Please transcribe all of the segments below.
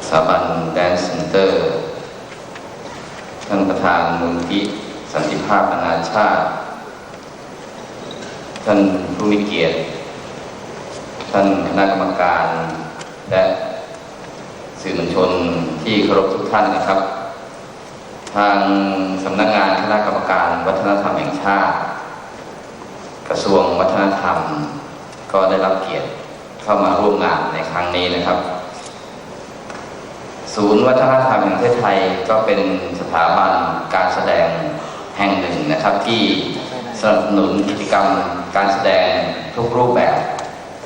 สถาบันแดนซ์เซ็นเตอร์ท่านประธานมูลนิธิสันติภาพนานาชาติท่านผู้มีเกียรติท่านคณะกรรมการและสื่อมวลชนที่เคารพทุกท่านนะครับทางสำนักงานคณะกรรมการวัฒนธรรมแห่งชาติกระทรวงวัฒนธรรมก็ได้รับเกียรติเข้ามาร่วมงานในครั้งนี้นะครับศูนย์วัฒนธรรมแห่งประเทศไทยก็เป็นสถาบันการแสดงแห่งหนึ่งนะครับที่สนับสนุนกิจกรรมการแสดงทุกรูปแบบ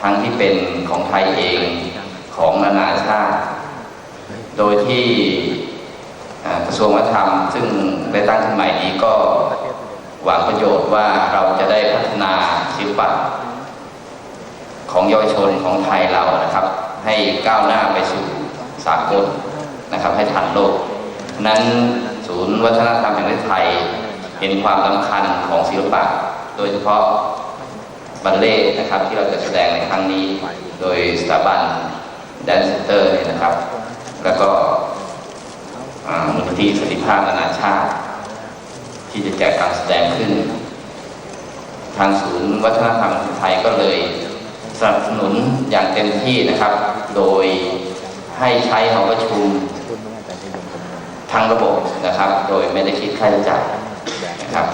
ทั้งที่เป็นของไทยเองของนานาชาติโดยที่กระทรวงวัฒนธรรมซึ่งได้ตั้งขึ้นใหม่นี้ก็หวังประโยชน์ว่าเราจะได้พัฒนาศิลปะของเยาวชนของไทยเรานะครับให้ก้าวหน้าไปสู่สากลนะครับให้ทันโลกนั้นศูนย์วัฒนธรรมแห่งประเทศไทยเห็นความสำคัญของศิลปะโดยเฉพาะบัลเล่นะครับที่เราจะแสดงในครั้งนี้โดยสถาบันแดนซ์เซ็นเตอร์นะครับแล้วก็มูลนิธิสันติภาพนานาชาติที่จะจัดการแสดงขึ้นทางศูนย์วัฒนธรรมไทยก็เลยสนับสนุนอย่างเต็มที่นะครับโดยให้ใช้หอประชุมทั้งระบบนะครับโดยไม่ได้คิดค่าใช้จ่ายนะครับ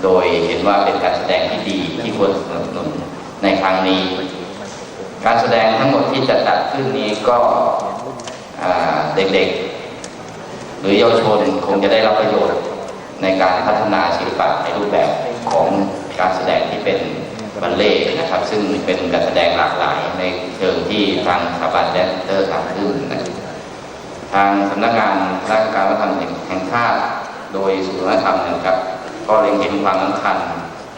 โดยเห็นว่าเป็นการแสดงที่ดีที่ควรสนับสนุนในครั้งนี้การแสดงทั้งหมดที่จัดขึ้นนี้ก็เด็กๆหรือเยาวชนคงจะได้รับประโยชน์ในการพัฒนาศิลปะในรูปแบบของการแสดงที่เป็นบัลเล่นะครับซึ่งเป็นการแสดงหลากหลายในเชิงที่ทางสถาบันแดนซ์เตอร์ทำขึ้นนะครับทางสำนักงานคณะกรรมการวัฒนธรรมแห่งชาติโดยศูนย์วัฒนธรรมนะครับก็เล็งเห็นความสำคัญ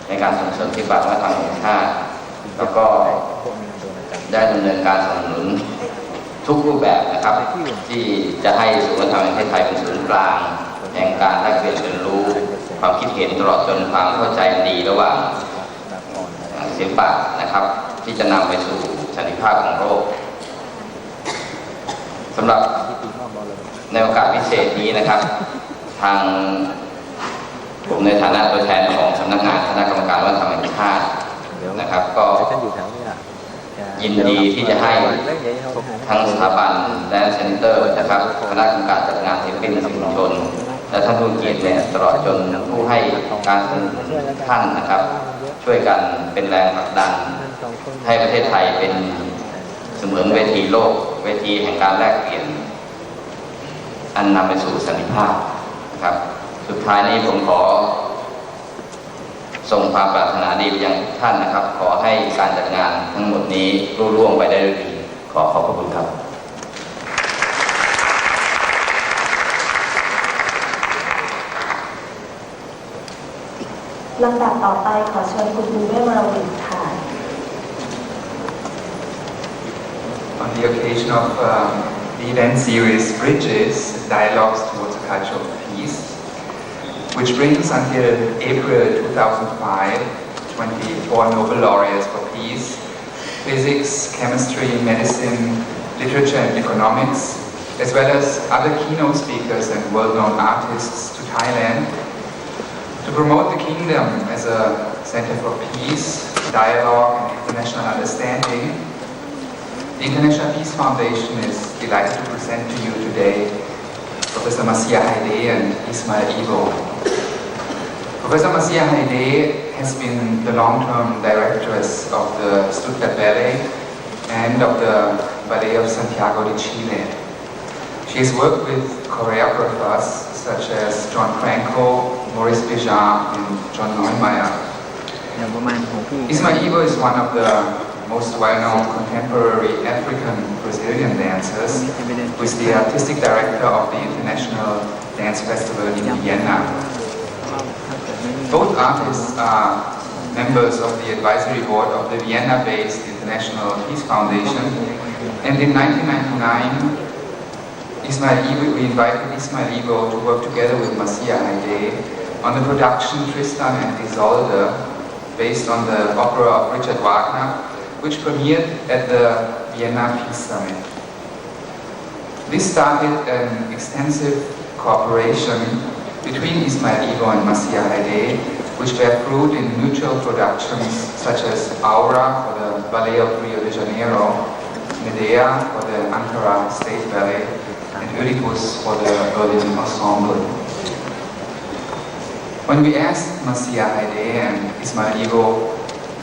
ในการส่งเสริมศิลปะวัฒนธรรมแห่งชาติแล้วก็ได้ดำเนินการสนับสนุนทุกรูปแบบนะครับที่จะให้ศูนย์วัฒนธรรมแห่งประเทศไทยเป็นศูนย์กลางแห่งการแลกเปลี่ยนเรียนรู้ความคิดเห็นตลอดจนความเข้าใจดีระหว่างศิลปะนะครับที่จะนำไปสู่สันติภาพของโลกสำหรับในโอกาสพิเศษนี้นะครับทางผมในฐานะตัวแทนของสำนักงานคณะกรรมการวัฒนธรรมแห่งชาตินะครับก็ยินดีที่จะให้ทั้งสถาบันแดนซ์เซ็นเตอร์นะครับคณะกรรมการจัดงานศิลปินสื่อมวลชนและท่านผู้เกียรติเนี่ยตลอดจนผู้ให้การสนับสนุนท่านนะครับช่วยกันเป็นแรงผลักดันให้ประเทศไทยเป็นเสมือนเวทีโลกเวทีแห่งการแลกเปลี่ยนอันนำไปสู่สันติภาพนะครับสุดท้ายนี้ผมขอส่งความปรารถนาดีไปยังทุกท่านนะครับขอให้การจัดงานทั้งหมดนี้รุ่งเรืองไปได้ด้วยดีขอบพระคุณครับลำดับต่อไปขอเชิญคุณอูเว่ มราวินค่ะ On the occasion of the event series Bridges, Dialogues Towards a Culture of Peace, which brings until April 2005 24 Nobel laureates for peace, physics, chemistry, medicine, literature and economics, as well as other keynote speakers and well-known artists to Thailand, to promote the kingdom as a center for peace, dialogue and international understanding. The International Peace Foundation is delighted to present to you today Professor Marcia Haydee and Ismael. Professor Marcia Haydee has been the long-term directress of the Stuttgart Ballet and of the Ballet of Santiago de Chile. She has worked with choreographers such as John Franco, Maurice Béjart and John Neumeier. Ismael is one of the most well-known contemporary African Brazilian dancers, who is the artistic director of the International Dance Festival in Vienna. Both artists are members of the advisory board of the Vienna-based International Peace Foundation, and in 1999, we invited Ismael to work together with Marcia Haydee on the production Tristan and Isolde, based on the opera of Richard Wagner, which premiered at the Vienna Peace Summit. This started an extensive cooperation between Ismael and Marcia Haydee, which bear fruit in mutual productions such as Aura for the Ballet of Rio de Janeiro, Medea for the Ankara State Ballet, and Oedipus for the Berlin Ensemble. When we asked Marcia Haydee and Ismael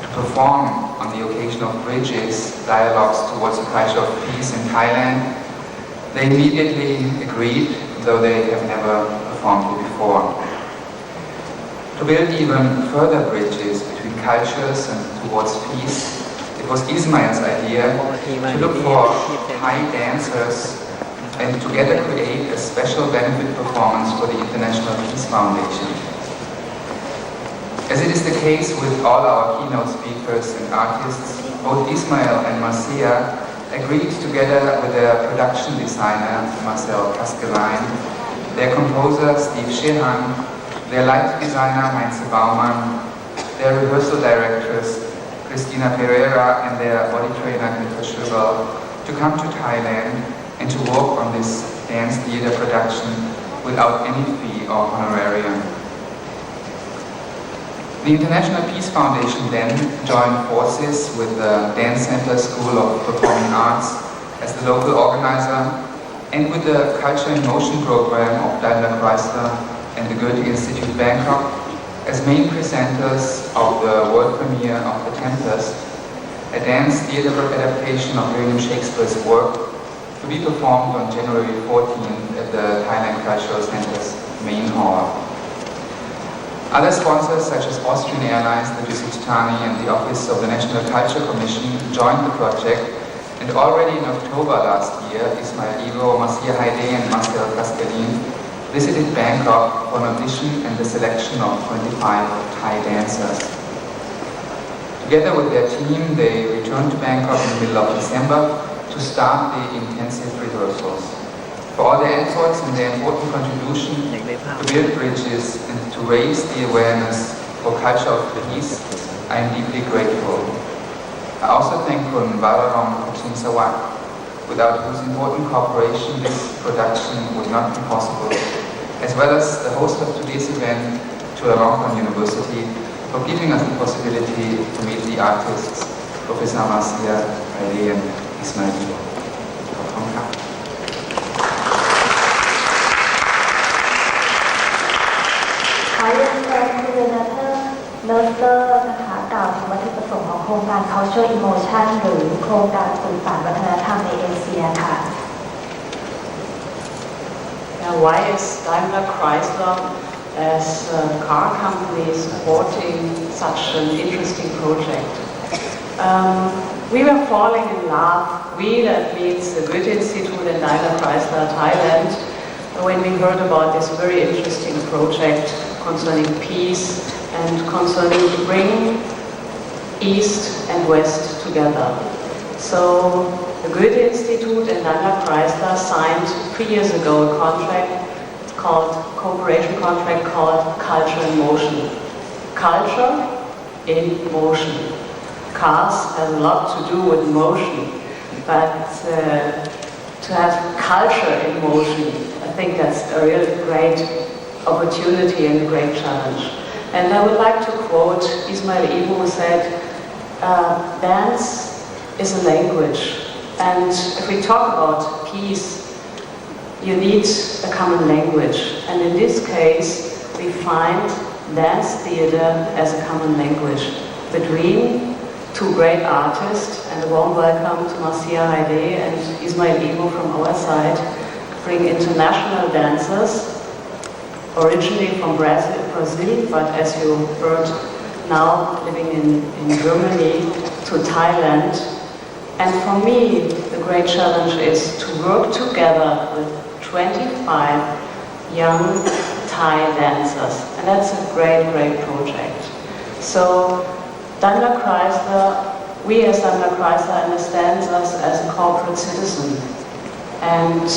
to perform on the occasion of Bridges, Dialogues Towards a Culture of Peace in Thailand, they immediately agreed, though they have never performed here before. To build even further bridges between cultures and towards peace, it was Ismael's idea to look for Thai dancers and together create a special benefit performance for the International Peace Foundation. As it is the case with all our keynote speakers and artists, both Ismael and Marcia agreed together with their production designer, Marcel Kaskelein, their composer, Steve Sheehan, their light designer, Heinze Baumann, their rehearsal directors, Christina Pereira, and their body trainer, Greta Schöberl, to come to Thailand and to work on this dance theater production without any fee or honorarium. The International Peace Foundation then joined forces with the Dance Center School of Performing Arts as the local organizer and with the Culture in Motion program of Daimler Chrysler and the Goethe Institute Bangkok as main presenters of the world premiere of The Tempest, a dance theater adaptation of William Shakespeare's work to be performed on January 14th at the Thailand Cultural Center's main hall. Other sponsors such as Austrian Airlines, the Lusitania and the Office of the National Culture Commission joined the project, and already in October last year, Ismael, Marcia Haydee and Marcel Kaskelein visited Bangkok for an audition and the selection of 25 Thai dancers. Together with their team, they returned to Bangkok in the middle of December to start the intensive rehearsals. For all their efforts and their important contribution to build bridges and to raise the awareness for culture of peace, I am deeply grateful. I also thank Kun Balaram Kuchim-Sawat, without whose important cooperation this production would not be possible, as well as the host of today's event, Chulalongkorn University, for giving us the possibility to meet the artists, Professor Marcia, Haydee and Ismael.ขอเรียนเชิญคุณเรนาเธอร์เลิศเลอร์นะคะกล่าวถึงวัตถุประสงค์ของโครงการ Culture in Motion หรือโครงการสื่อสารวัฒนธรรมในเอเชียค่ะ Why is Daimler Chrysler as a car company supporting such an interesting project? We were falling in love, that means the Goethe Institute and Daimler Chrysler Thailand, when we heard about this very interesting project concerning peace and concerning to bring East and West together. So the Goethe Institute and Daimler Chrysler signed 3 years ago a cooperation contract called Culture in Motion. Culture in motion. Cars has a lot to do with motion, but to have culture in motion, I think that's a real great opportunity and a great challenge. And I would like to quote Ismael, who said, dance is a language. And if we talk about peace, you need a common language. And in this case, we find dance theater as a common language between two great artists. And a warm welcome to Marcia Haydee and Ismael from our side, bring international dancers, originally from Brazil, but as you heard, now living in Germany, to Thailand. And for me, the great challenge is to work together with 25 young Thai dancers. And that's a great, great project. So Daimler Chrysler, we as Daimler Chrysler understands us as a corporate citizen. And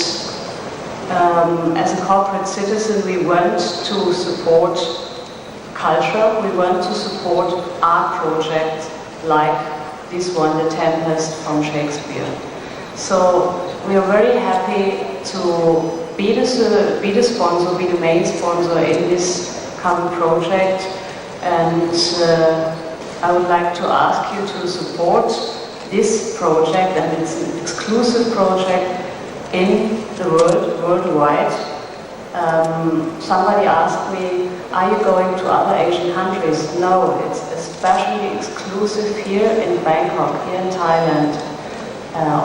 as a corporate citizen, we want to support culture, we want to support art projects like this one, The Tempest from Shakespeare. So we are very happy to be the sponsor, be the main sponsor in this common project, and I would like to ask you to support this project, and it's an exclusive project in the world, worldwide. Somebody asked me, are you going to other Asian countries? No, it's especially exclusive here in Bangkok, here in Thailand,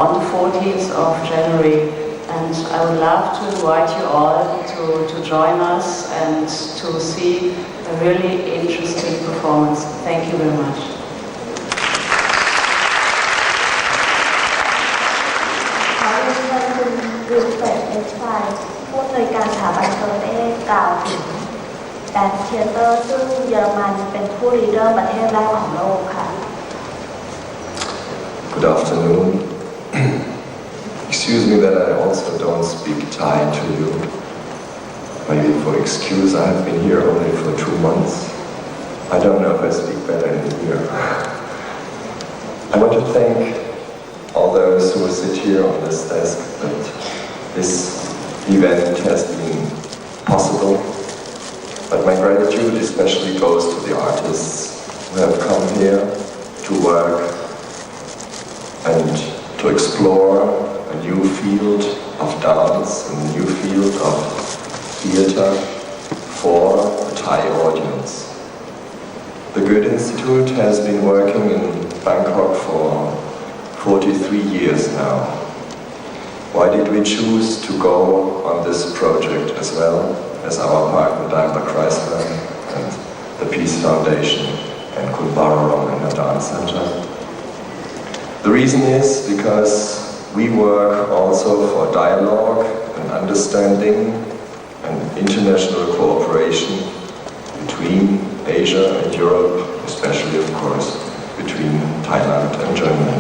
on the 14th of January. And I would love to invite you all to join us and to see a really interesting performance. Thank you very much. ขอเรียนเชิญคุณวิลเฟรด เอสไฟร์ผู้อำนวยการสถาบันโซเอกล่าวถึงแดนซ์เธียเตอร์ซึ่งเยอรมันเป็นผู้ริเริ่มประเทศแรกของโลกค่ะ Good afternoon. Excuse me that I also don't speak Thai to you. Maybe for excuse, I have been here only for 2 months. I don't know if I speak better in a year. I want to thank all those who sit here on this desk that this event has been possible. But my gratitude especially goes to the artists who have come here to work and to explore a new field of dance, a new field of theater for a Thai audience. The Goethe Institute has been working in Bangkok for 43 years now. Why did we choose to go on this project as well as our partner Daimler Chrysler and the Peace Foundation and Kun Bararong and the Dance Center? The reason is because we work also for dialogue and understanding and international cooperation between Asia and Europe, especially of course between Thailand and Germany.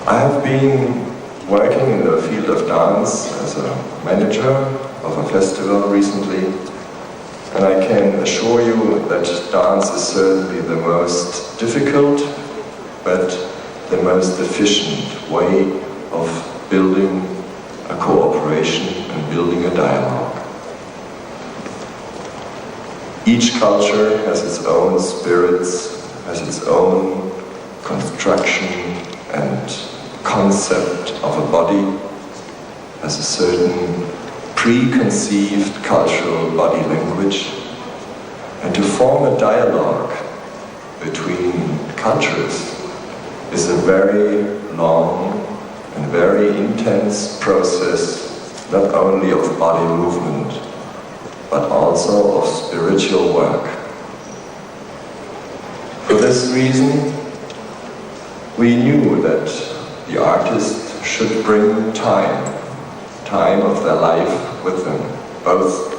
I have been working in the field of dance as a manager of a festival recently, and I can assure you that dance is certainly the most difficult but the most efficient way of building a cooperation and building a dialogue. Each culture has its own spirits, has its own construction and concept of a body, has a certain preconceived cultural body language, and to form a dialogue between cultures is a very long and very intense process, not only of body movement, but also of spiritual work. For this reason, we knew that the artist should bring time of their life with them, both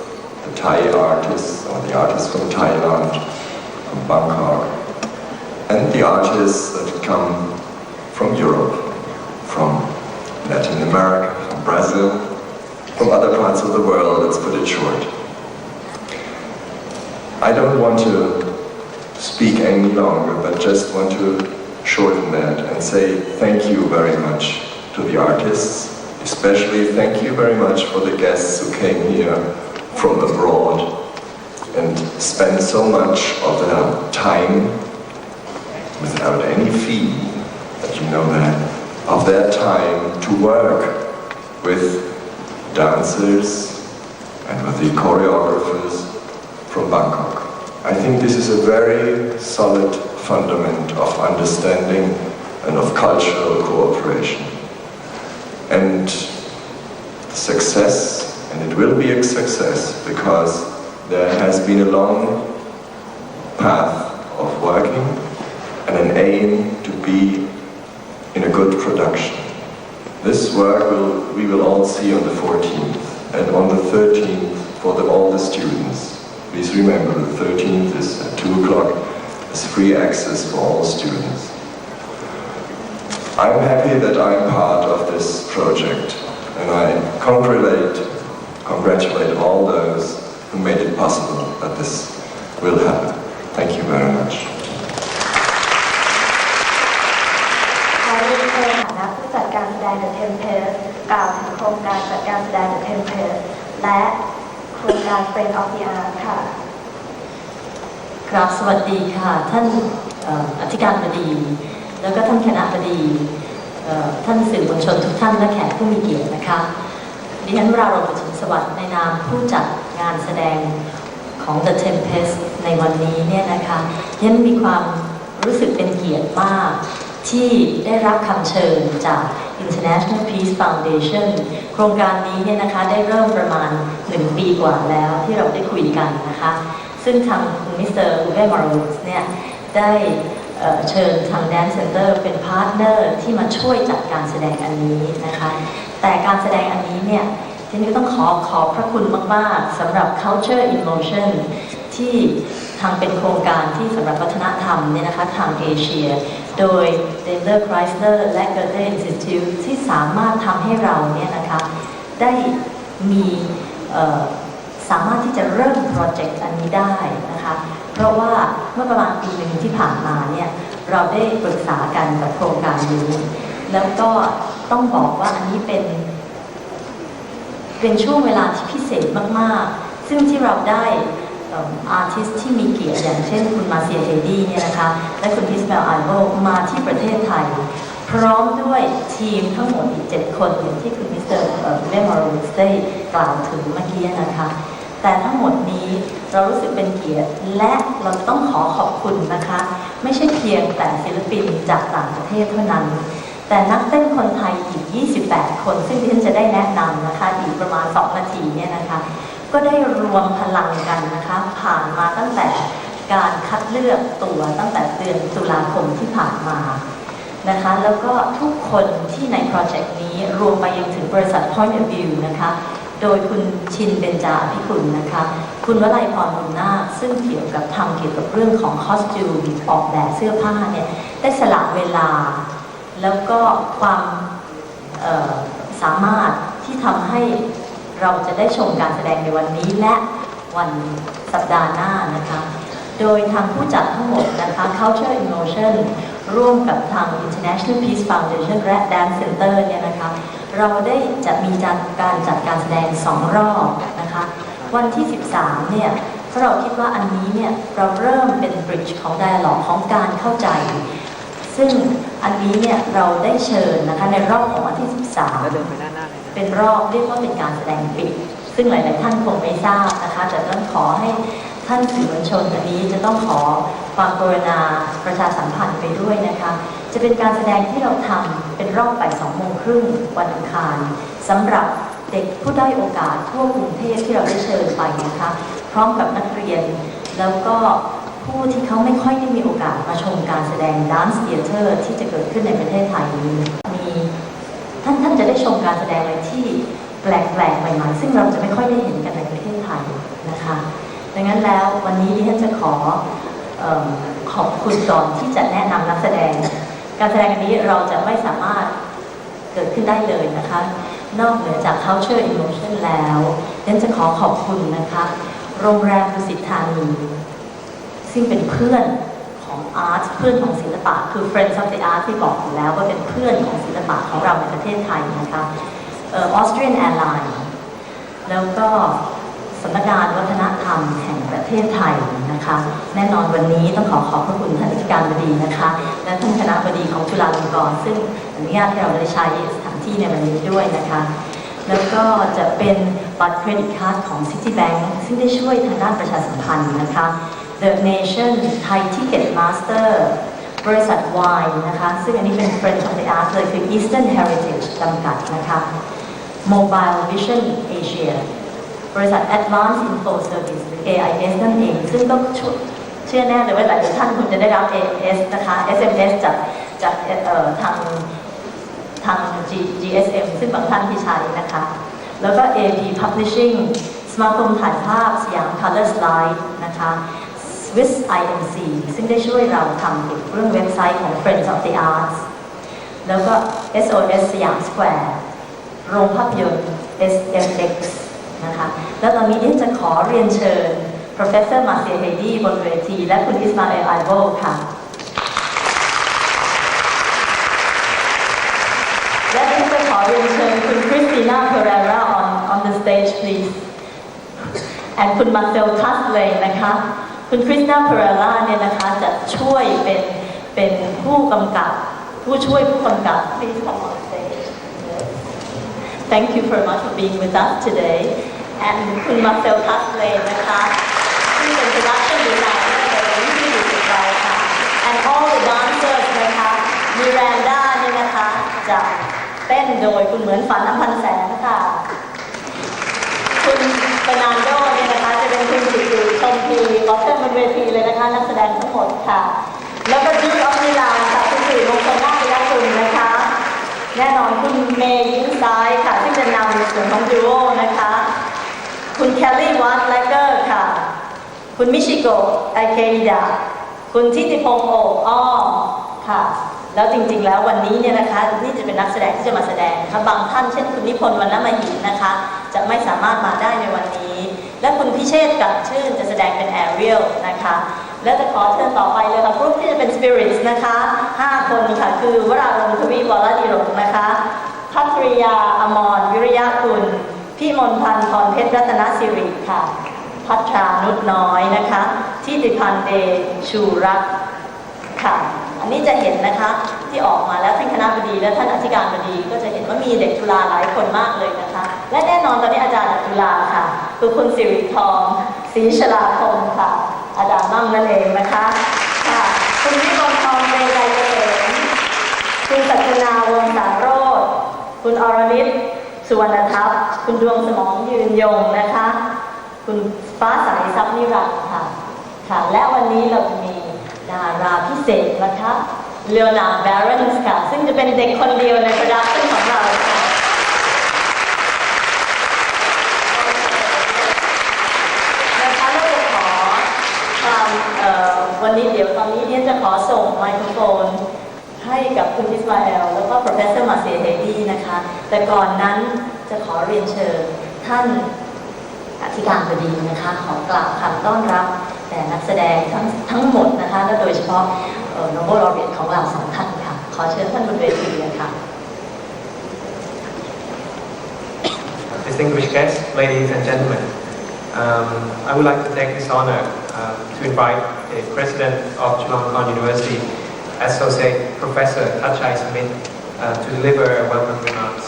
the Thai artists or the artists from Thailand, from Bangkok, and the artists that come from Europe, from Latin America, from Brazil, from other parts of the world, let's put it short. I don't want to speak any longer, but just want to shorten that and say thank you very much to the artists, especially thank you very much for the guests who came here from abroad and spent so much of their time without any fee, that you know that, of their time to work with dancers and with the choreographers from Bangkok. I think this is a very solid fundament of understanding and of cultural cooperation. And success, and it will be a success because there has been a long path of working and an aim to be in a good production. This work we will all see on the 14th and on the 13th for all the students. Please remember the 13th is at 2 o'clock. It's free access for all students. I'm happy that I'm part of this project, and I congratulate all those who made it possible that this will happen. Thank you very much. ขอเรียนเชิญฐานะผู้จัดการแสดง The Tempest กล่าวถึงโครงการจัดการแสดง The Tempest และโครงการ Friends of the Arts ค่ะกราบสวัสดีค่ะท่านอธิการบดีแล้วก็ท่านคณะบดีท่านสื่อมวลชนทุกท่านและแขกผู้มีเกียรตินะคะดิฉันวราโรจน์ประชุมสวัสดิ์ในนามผู้จัดงานแสดงของ The Tempest ในวันนี้เนี่ยนะคะดิฉันมีความรู้สึกเป็นเกียรติมากที่ได้รับคำเชิญจาก International Peace Foundation โครงการนี้เนี่ยนะคะได้เริ่มประมาณ1 ปีกว่าแล้วที่เราได้คุยกันนะคะซึ่งทางมิสเตอร์อูเว่ มอราเวตส์เนี่ยได้เชิญทาง Dance Center เป็นพาร์ทเนอร์ที่มาช่วยจัดการแสดงอันนี้นะคะแต่การแสดงอันนี้เนี่ยทีนี้ต้องขอบพระคุณมากๆสำหรับ Culture in Motion ที่ทำเป็นโครงการที่สำหรับวัฒนธรรมเนี่ยนะคะทางเอเชียโดย Daimler Chrysler และ Goethe Institute ที่สามารถทำให้เราเนี่ยนะคะได้มีสามารถที่จะเริ่มโปรเจกต์อันนี้ได้นะคะเพราะว่าเมื่อประมาณปีหนึ่งที่ผ่านมาเนี่ยเราได้ปรึกษากันกับโครงการนี้แล้วก็ต้องบอกว่าอันนี้เป็นช่วงเวลาที่พิเศษมากๆซึ่งที่เราได้อาร์ติสต์ที่มีเกียรติอย่างเช่นคุณมาเซีย เฮดี้เนี่ยนะคะและคุณอิสมาเอลมาที่ประเทศไทยพร้อมด้วยทีมทั้งหมดอีก7 คนอย่างที่คุณมิสเตอร์เวมอรูสได้กล่าวถึงเมื่อกี้นะคะแต่ทั้งหมดนี้เรารู้สึกเป็นเกียรติและเราต้องขอบคุณนะคะไม่ใช่เพียงแต่ศิลปินจากต่างประเทศเท่านั้นแต่นักเต้นคนไทยอีก28 คนซึ่งดิฉันจะได้แนะนำนะคะอีกประมาณ2 นาทีเนี่ยนะคะก็ได้รวมพลังกันนะคะผ่านมาตั้งแต่การคัดเลือกตัวตั้งแต่เดือนตุลาคมที่ผ่านมานะคะแล้วก็ทุกคนที่ในโปรเจกต์นี้รวมไปยังถึงบริษัท Point of View นะคะโดยคุณชินเบญจาอภิคุณนะคะคุณวลัยพรบุญนาคซึ่งเกี่ยวกับเรื่องของคอสตูมออกแบบเสื้อผ้าเนี่ยได้สละเวลาแล้วก็ความสามารถที่ทำให้เราจะได้ชมการแสดงในวันนี้และวันสัปดาห์หน้านะคะโดยทางผู้จัดทั้งหมดนะคะ Culture in Motion ร่วมกับทาง International Peace Foundation และ Dance Center เนี่ยนะคะเราได้จะมีการจัดการแสดง2 รอบนะคะวันที่13เนี่ยเพราะเราคิดว่าอันนี้เนี่ยเราเริ่มเป็น bridge ของ dialogue ของการเข้าใจซึ่งอันนี้เนี่ยเราได้เชิญนะคะในรอบของวันที่13เป็นรอบเรียกว่าเป็นการแสดงปิดซึ่งหลายๆท่านคงไม่ทราบนะคะแต่ต้องขอให้ท่านสื่อมวลชนอันนี้จะต้องขอความกรุณาประชาสัมพันธ์ไปด้วยนะคะจะเป็นการแสดงที่เราทำเป็นรอบบ่าย 2:30 วันอังคารสำหรับเด็กผู้ด้อยโอกาสทั่วกรุงเทพที่เราได้เชิญไปนะคะพร้อมกับนักเรียนแล้วก็ผู้ที่เขาไม่ค่อยได้มีโอกาสมาชมการแสดง Dance Theater ที่จะเกิดขึ้นในประเทศไทยนี้มีท่านจะได้ชมการแสดงอะไรที่แปลกๆใหม่ๆซึ่งเราจะไม่ค่อยได้เห็นกันในประเทศไทยนะคะดังนั้นแล้ววันนี้ดิฉันจะขอบคุณก่อนที่จะแนะนำนักแสดงการแสดงอันนี้เราจะไม่สามารถเกิดขึ้นได้เลยนะคะนอกเหนือจาก Culture in Motion แล้วดิฉันจะขอบคุณนะคะโรงแรมดุสิตธานีซึ่งเป็นเพื่อนของอาร์ตเพื่อนของศิลปะคือ Friends of the Arts ที่บอกอยู่แล้วว่าเป็นเพื่อนของศิลปะของเราในประเทศไทยนะคะAustrian Airlines แล้วก็สำนักงานวัฒนธรรมแห่งประเทศไทยนะคะแน่นอนวันนี้ต้องขอบพระคุณท่านอธิการบดีนะคะและท่านคณะบดีของจุฬาลงกรณ์ซึ่งอนุญาตให้เราได้ใช้สถานที่ในวันนี้ด้วยนะคะแล้วก็จะเป็นบัตรเครดิตการ์ดของ Citibank ซึ่งได้ช่วยทางด้านประชาสัมพันธ์นะคะ The Nation Thai Ticket Master บริษัท Wine นะคะซึ่งอันนี้เป็น Friends of the Arts เลยคือ Eastern Heritage จำกัดนะคะ Mobile Vision Asia บริษัท Advanced Info Service หรือ AIS นั่นเองซึ่งก็เชื่อแน่เลยว่าหลายท่านคงจะได้รับ AIS นะคะ SMS จากทาง GSM ซึ่งบางท่านที่ใช้นะคะแล้วก็ AP Publishing สมาคมถ่ายภาพสยาม Color Slide นะคะ Swiss IMC ซึ่งได้ช่วยเราทำเกี่ยวกับเรื่องเว็บไซต์ของ Friends of the Arts แล้วก็ SOS สยามสแควร์โรงภาพยนตร์ SFX นะคะแล้วตอนนี้จะขอเรียนเชิญ Professor Marcia Haydee บนเวทีและคุณ Ismael ค่ะและดิฉันจะข ขอเรียนเชิญคุณคริสติน่าเพเรรา on the stage please and คุณมาเซลทัสเลยนะคะคุณคริสติน่าเพเรราเนี่ยนะคะจะช่วยเป็นผู้กำกับผู้ช่วยผู้กำกับ please come on stage thank you very much for being with us today and คุณมาเซลทัสเลยนะคะที่เป็น production designer ที่อยู่กับเราค่ะ and all the dancers นะคะมิรันดาเนี่ยนะคะจะเต้นโดยคุณเหมือนฝันอำพันแสงค่ะคุณเบอร์นาร์โดเนี่ยนะคะจะเป็นคุณจิตติชมพีขอเชิญบนเวทีเลยนะคะนักแสดงทั้งหมดค่ะแล้วก็ดูออฟมิลานค่ะคุณสิริมงคลนาคยคุณนะคะแน่นอนคุณเมย์ยิ้มซ้ายค่ะที่จะนำในส่วนของดูโอนะคะคุณแคลลี่วัตเลเกอร์ค่ะคุณมิชิโกะไอเคอิดะคุณทิติพงษ์โออ้อค่ะแล้วจริงๆแล้ววันนี้เนี่ยนะคะนี่จะเป็นนักแสดงที่จะมาแสดงนะคะบางท่านเช่นคุณนิพนธ์วรรณมหินนะคะจะไม่สามารถมาได้ในวันนี้และคุณพิเชษฐ์กับชื่นจะแสดงเป็นแอเรียลนะคะและจะขอเชิญต่อไปเลยค่ะกรุ๊ปที่จะเป็นสปิริตนะคะ5คนค่ะคือวรารงค์ทวีวรดิรงค์นะคะภัทริยาอมรวิริยะกุลพี่มนพันธ์พรเพชรรัตนสิริค่ะพัชรานุชน้อยนะคะทิติพันธ์เดชชูรัตน์ค่ะอันนี้จะเห็นนะคะที่ออกมาแล้วท่านคณบดีและท่านอธิการบดีก็จะเห็นว่ามีเด็กจุฬาหลายคนมากเลยนะคะและแน่นอนตอนนี้อาจารย์จุฬาค่ะคือคุณสิริทองศรีชลาคมค่ะอาจารย์มั่งนั่นเองนะคะค่ะคุณวิมลทองเรไกรเกษมคุณศักณาวงศ์สารโรจน์คุณอรณิตสุวรรณทัพคุณดวงสมองยืนยงนะคะคุณฟ้าใสทรัพย์นิรันดร์ค่ะและวันนี้เราจะมีดาราพิเศษนะคะเลโอนาร์ด แบรนส์ค่ะซึ่งจะเป็นเด็กคนเดียวในโปรดักชั่นของเราค่ะนะคะเราจะขอวันนี้เดี๋ยวตอนนี้เนี่ยจะขอส่งไมโครโฟนให้กับคุณอิสมาเอลแล้วก็ Professor Marcia Haydee นะคะแต่ก่อนนั้นจะขอเรียนเชิญท่านอธิการบดีนะคะขอกล่าวคำต้อนรับแต่นักแสดงทั้งหมดนะคะและโดยเฉพาะNobel Laureate ของเรา2ท่านค่ะขอเชิญท่านบนเวทีเลยค่ะ Distinguished guests, ladies and gentlemen, I would like to take this honor to invite the President of Chulalongkorn University, Associate Professor Thachai Smith, to deliver welcome remarks.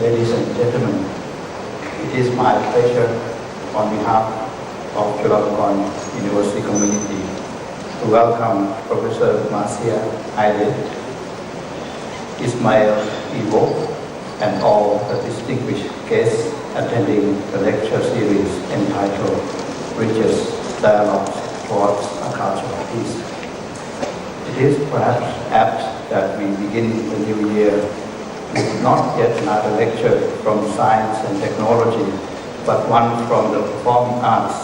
Ladies and gentlemen, it is my pleasure on behalf of Chulalongkorn University community to welcome Professor Marcia, Haydee, Ismael, and all the distinguished guests attending the lecture series entitled Bridges Dialogues Towards a Culture of Peace. It is perhaps apt that we begin the new year with not yet another lecture from science and technology, but one from the performing arts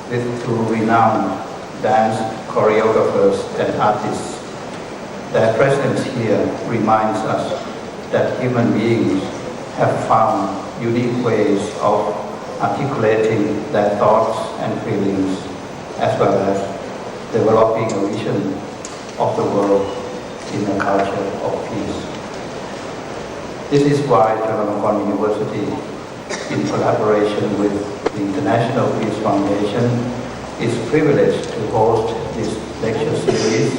with two renowned dance choreographers and artists. Their presence here reminds us that human beings have found unique ways of articulating their thoughts and feelings, as well as developing a vision of the world in a culture of peace. This is why Chulalongkorn University, in collaboration with the International Peace Foundation, is privileged to host this lecture series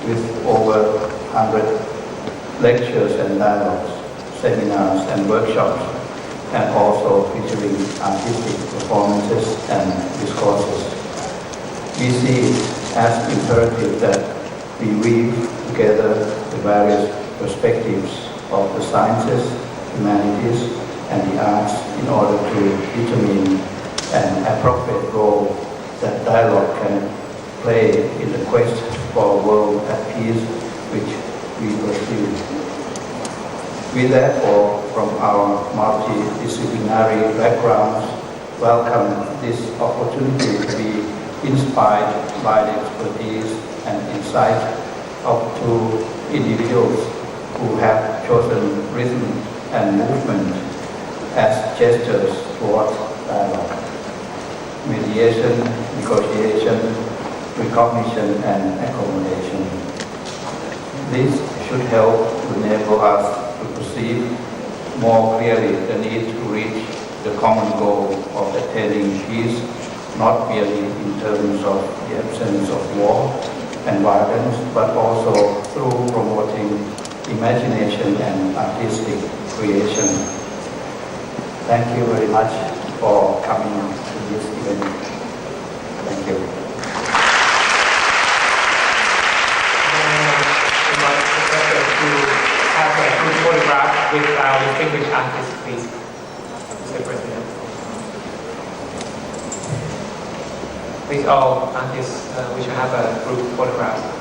with over 100 lectures and dialogues, seminars and workshops, and also featuring artistic performances and discourses. We see it as imperative that we weave together the various perspectives of the sciences, humanities, and the arts in order to determine an appropriate role that dialogue can play in the quest for a world at peace which we pursue. We therefore, from our multidisciplinary backgrounds, welcome this opportunity to be inspired by the expertise and insight of two individuals who have chosen rhythm and movement as gestures towards dialogue. mediation, negotiation, recognition, and accommodation. This should help to enable us to perceive more clearly the need to reach the common goal of attaining peace, not merely in terms of the absence of war and violence, but also through promoting imagination and artistic creation. Thank you very much for coming to this event. Thank you. I'd like the Professor to have a group photograph with our distinguished artist, please. Mr. President. Please, all artists, we should have a group photograph.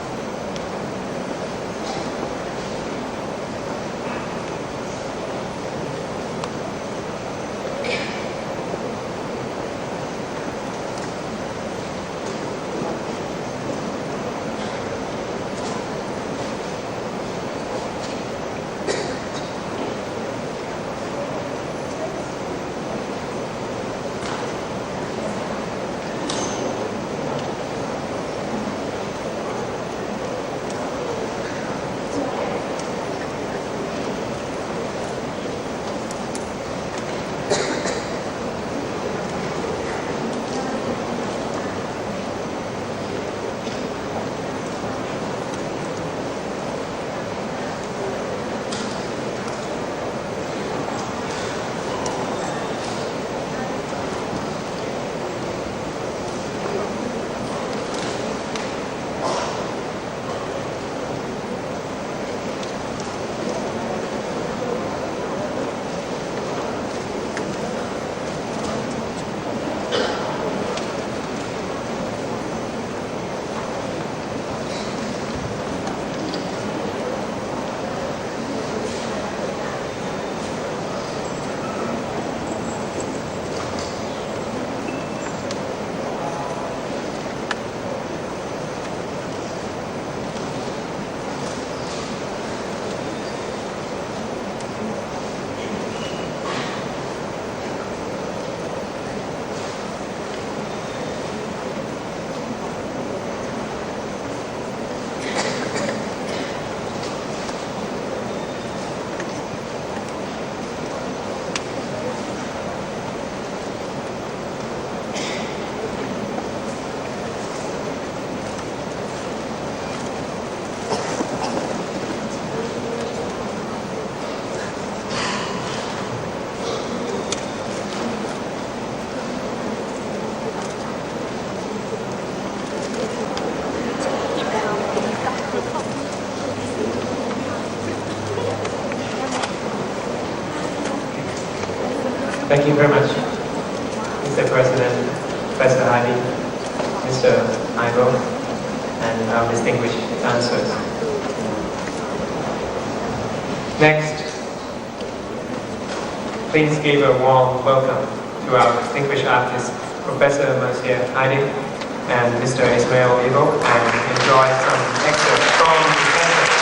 Thank you very much, Mr. President, Professor Haydee, Mr. Ismael, and our distinguished dancers. Next, please give a warm welcome to our distinguished artists, Professor Marcia Haydee and Mr. Ismael, and enjoy some excerpts from Tempest.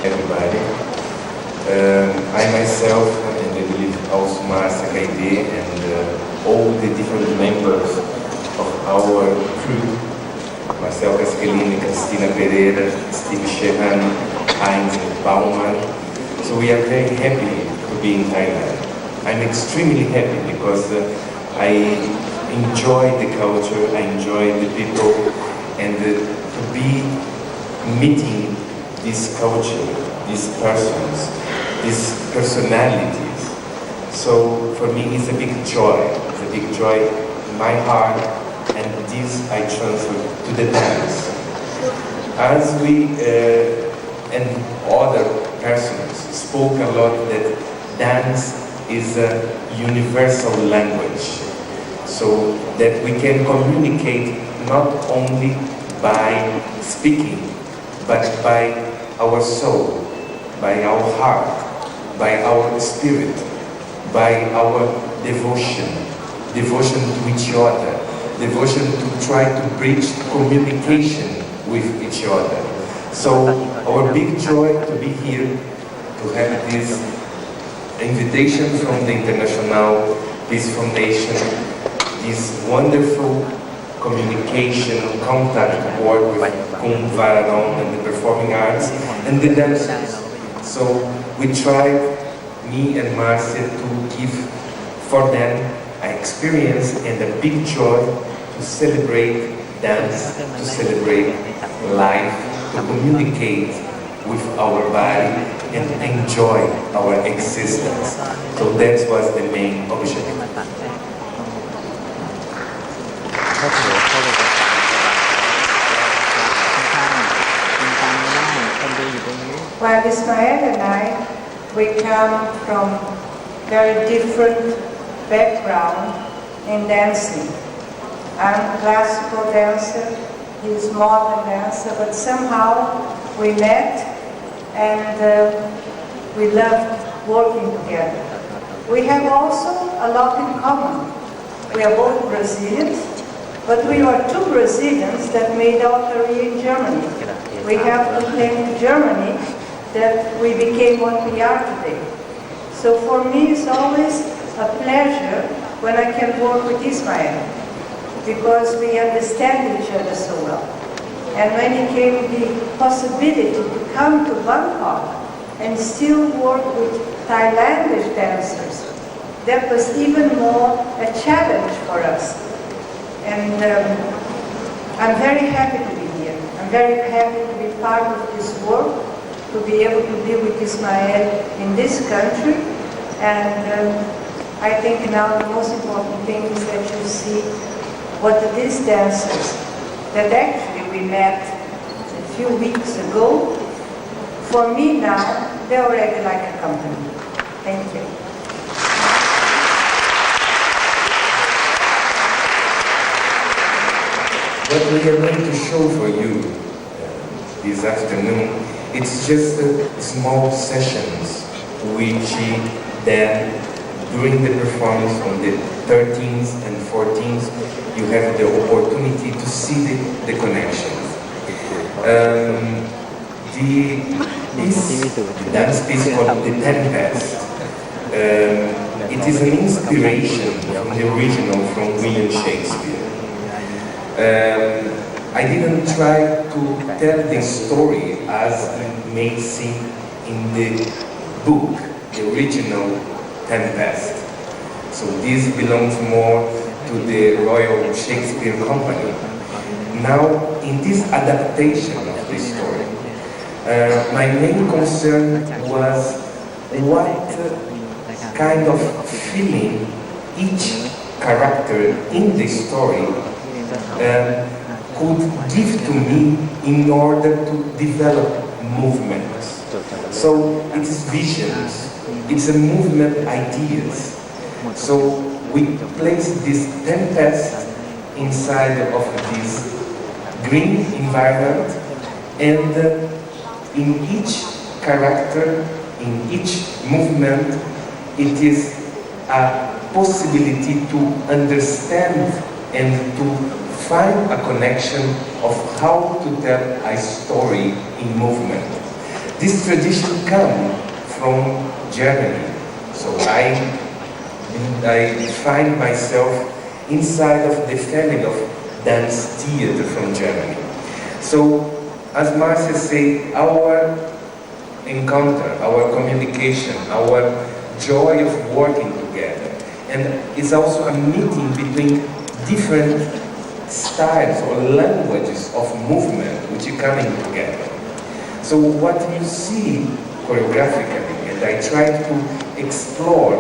Everybody. I myself, and I believe also Marcia, Haydee, and all the different members of our crew, Marcel Cascalini, Cristina Pereira, Steve Shehan, Heinz Baumann. So we are very happy to be in Thailand. I'm extremely happy because I enjoy the culture, I enjoy the people, and to be meeting this culture, these persons, these personalities. So for me it's a big joy. It's a big joy in my heart, and this I transfer to the dance. As we and other persons spoke a lot that dance is a universal language, so that we can communicate not only by speaking, but by our soul, by our heart, by our spirit, by our devotion to each other, devotion to try to bridge communication with each other. So our big joy to be here, to have this invitation from the International Peace Foundation, this wonderful communication, contact board with Kung Vararon and the performing arts and the dancers. So we tried, me and Marcia, to give for them an experience and a big joy to celebrate dance, to celebrate life, to communicate with our body and enjoy our existence. So that was the main objective. Well, Ismael and I, we come from very different background in dancing. I'm a classical dancer, he's a modern dancer, but somehow we met and we loved working together. We have also a lot in common. We are both Brazilians, but we are two Brazilians that made our career in Germany. We have to thank Germany that we became what we are today. So for me it's always a pleasure when I can work with Ismael, because we understand each other so well. And when it came the possibility to come to Bangkok and still work with Thailandish dancers, that was even more a challenge for us. And I'm very happy to be here. I'm very happy to be part of this work, to be able to be with Ismael in this country. And I think now the most important thing is that you see what these dancers that actually we met a few weeks ago, for me now, they're already like a company. Thank you. What we are going to show for you this afternoon, it's just small sessions which then during the performance on the 13th and 14th you have the opportunity to see the connections. This dance piece called the Tempest, it is an inspiration from the original from William Shakespeare. I didn't try to tell the story as it may seem in the book, the original Tempest. So this belongs more to the Royal Shakespeare Company. Now, in this adaptation of the story, my main concern was what kind of feeling each character in the story could give to me in order to develop movements. So it's visions, it's a movement ideas. So we place this Tempest inside of this green environment, and in each character, in each movement, it is a possibility to understand and to find a connection of how to tell a story in movement. This tradition comes from Germany, so I find myself inside of the family of dance theater from Germany. So, as Marcia said, our encounter, our communication, our joy of working together, and it's also a meeting between different styles or languages of movement which are coming together. So what you see choreographically, and I tried to explore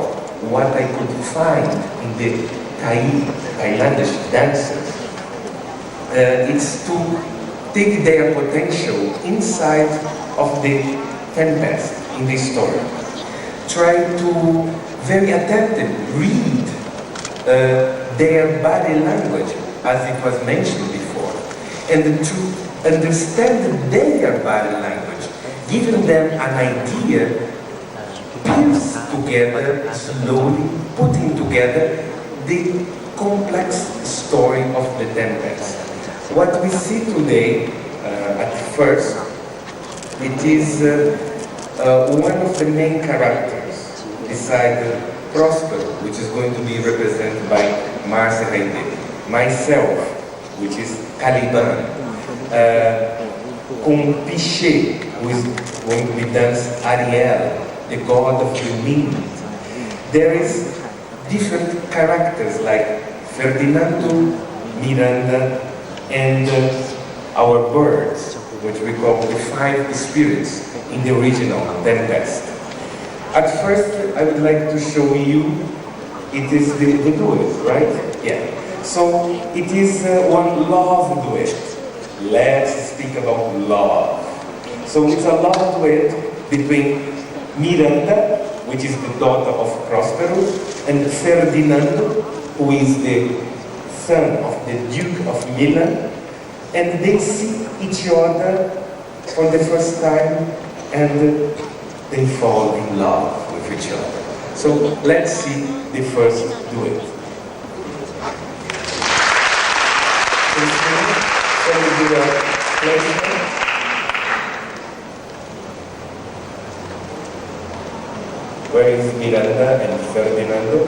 what I could find in the Thailandish dancers, it's to take their potential inside of the Tempest in this story. Try to very attentively read their body language, as it was mentioned before, and to understand their body language, giving them an idea, piece together, slowly putting together the complex story of the Tempest. What we see today first, it is one of the main characters, beside Prosper, which is going to be represented by Marcia Haydee, myself, which is Caliban, Pichet, who is going to be danced Ariel, the god of the wind. There is different characters like Ferdinando, Miranda, and our birds, which we call the 5 spirits in the original Tempest. At first, I would like to show you, it is the duet, right? Yeah. So, it is one love duet. Let's speak about love. So, it's a love duet between Miranda, which is the daughter of Prospero, and Ferdinando, who is the son of the Duke of Milan, and they see each other for the first time and they fall in love with each other. So let's see the first duet. So we do a placement. Where is Miranda and Ferdinando?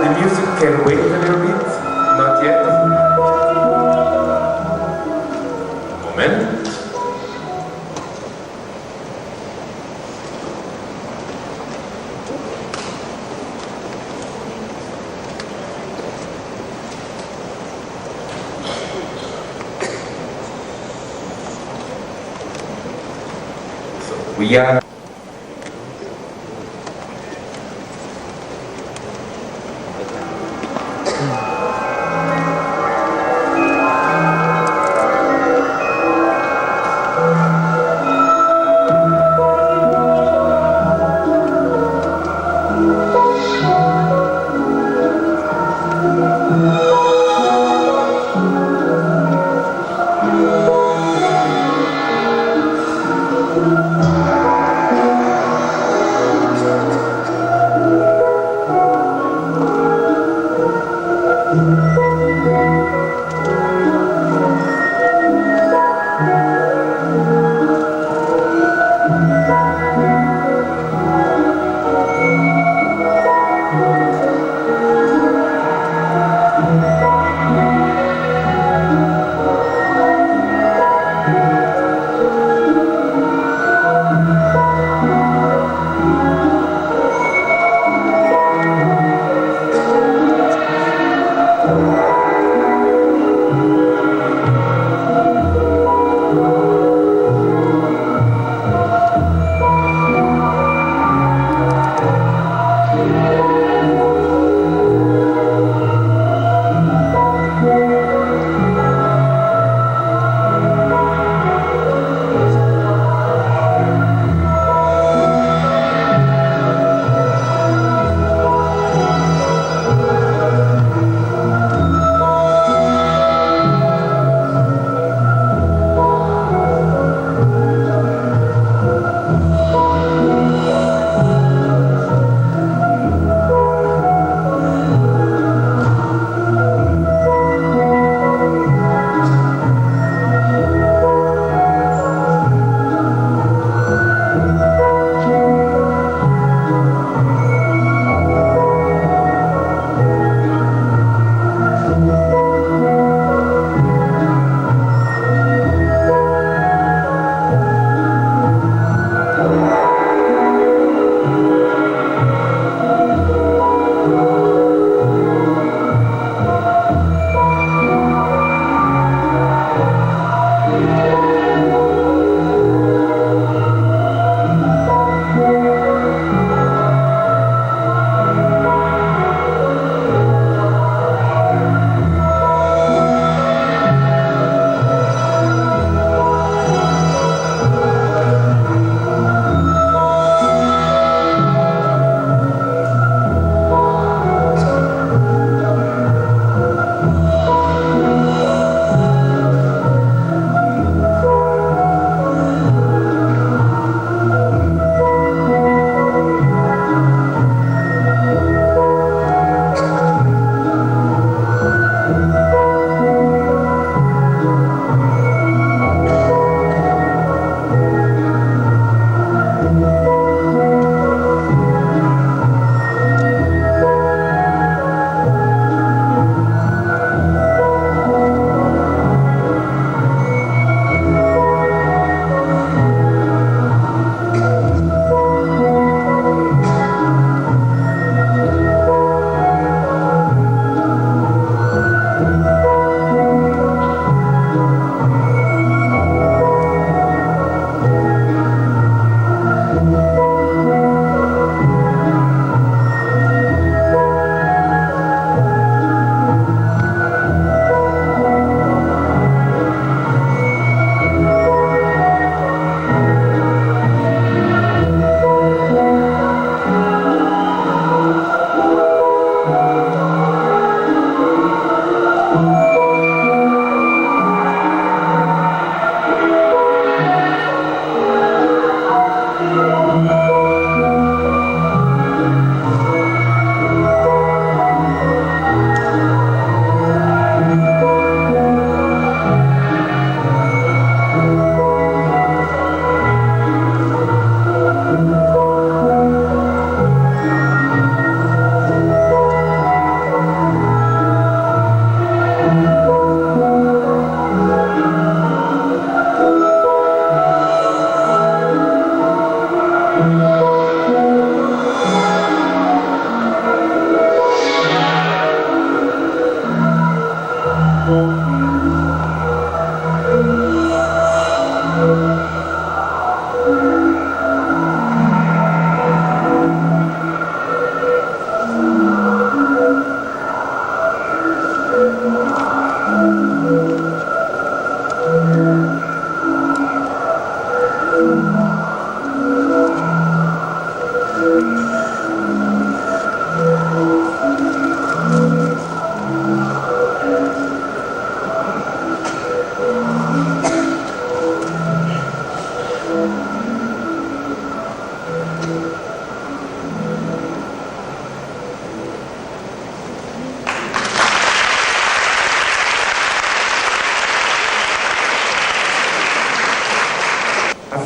The music can wait a little bit, not yet. Moment. So we are.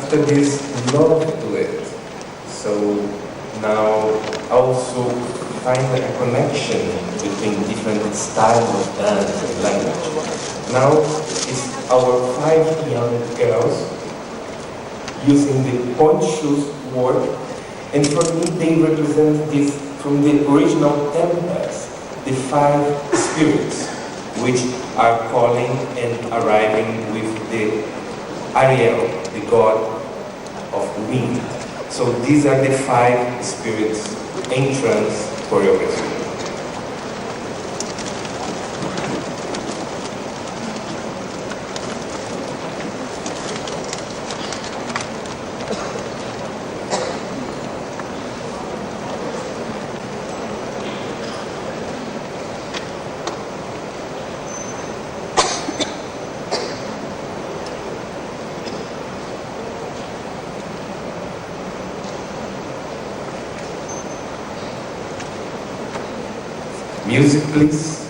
after this love to it. So now also find a connection between different styles of dance and language. Now it's our 5 young girls using the point shoes word, and for me they represent this from the original Tempest, the 5 spirits which are calling and arriving with the Ariel, the god of wind. So these are the 5 spirits entrance choreography. Music, please.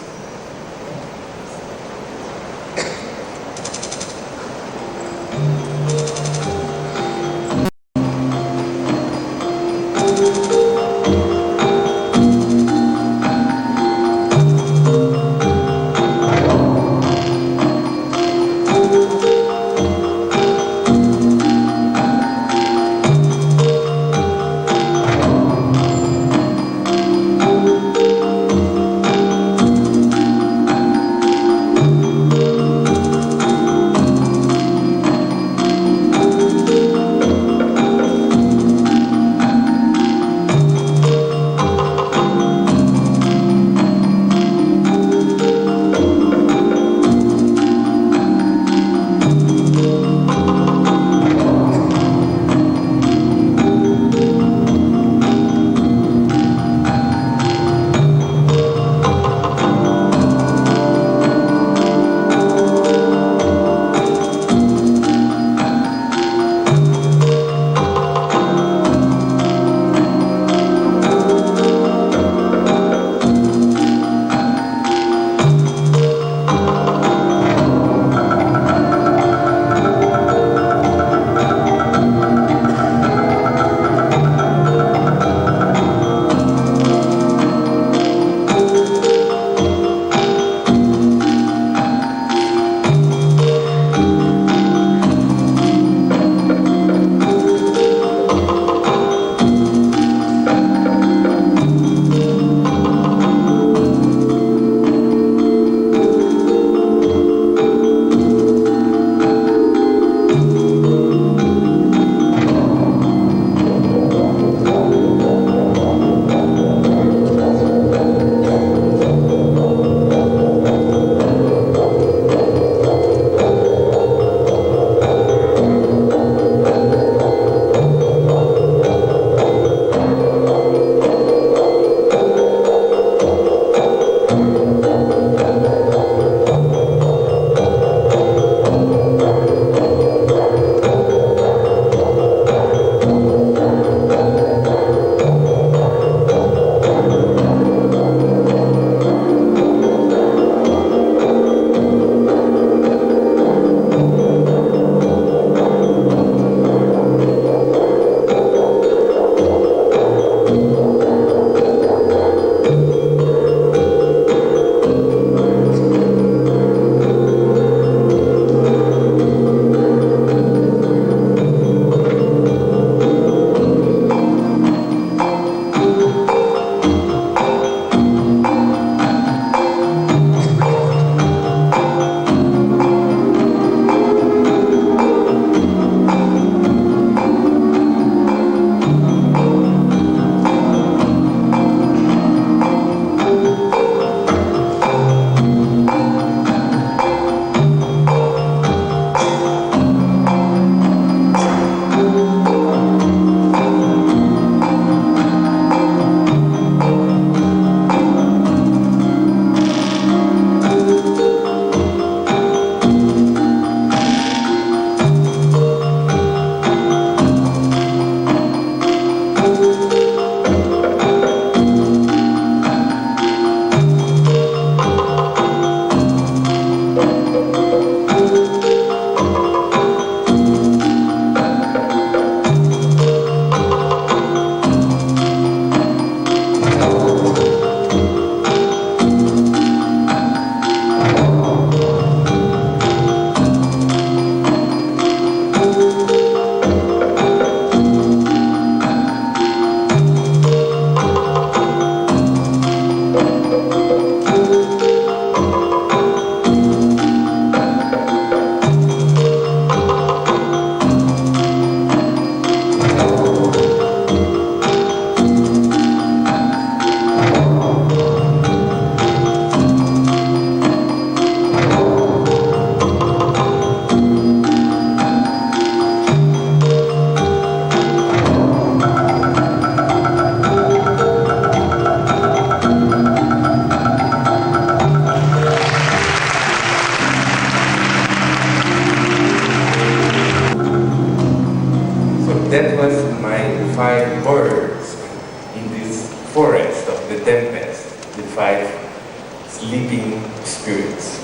sleeping spirits.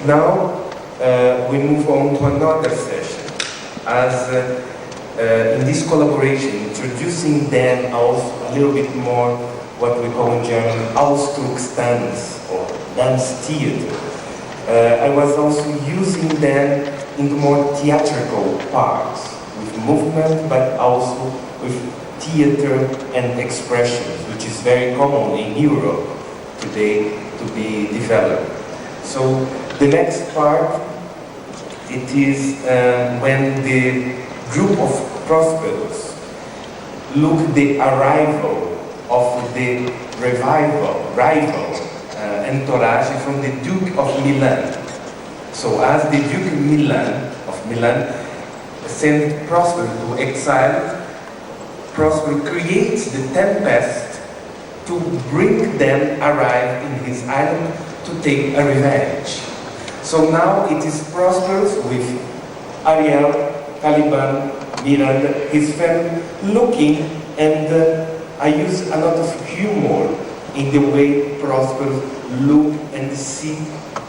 Now we move on to another session, as in this collaboration, introducing then also a little bit more what we call in German Ausdruckstanz, or dance theater. I was also using them in the more theatrical parts, with movement, but also with theater and expressions, which is very common in Europe today to be developed. So the next part, it is when the group of prospects look the arrival of the rival entourage from the Duke of Milan. So as the Duke of Milan sent Prosper to exile, Prosper creates the Tempest to bring them arrive in his island to take a revenge. So now it is Prosper with Ariel, Caliban, Miranda, his family, looking, and I use a lot of humor in the way Prosper look and see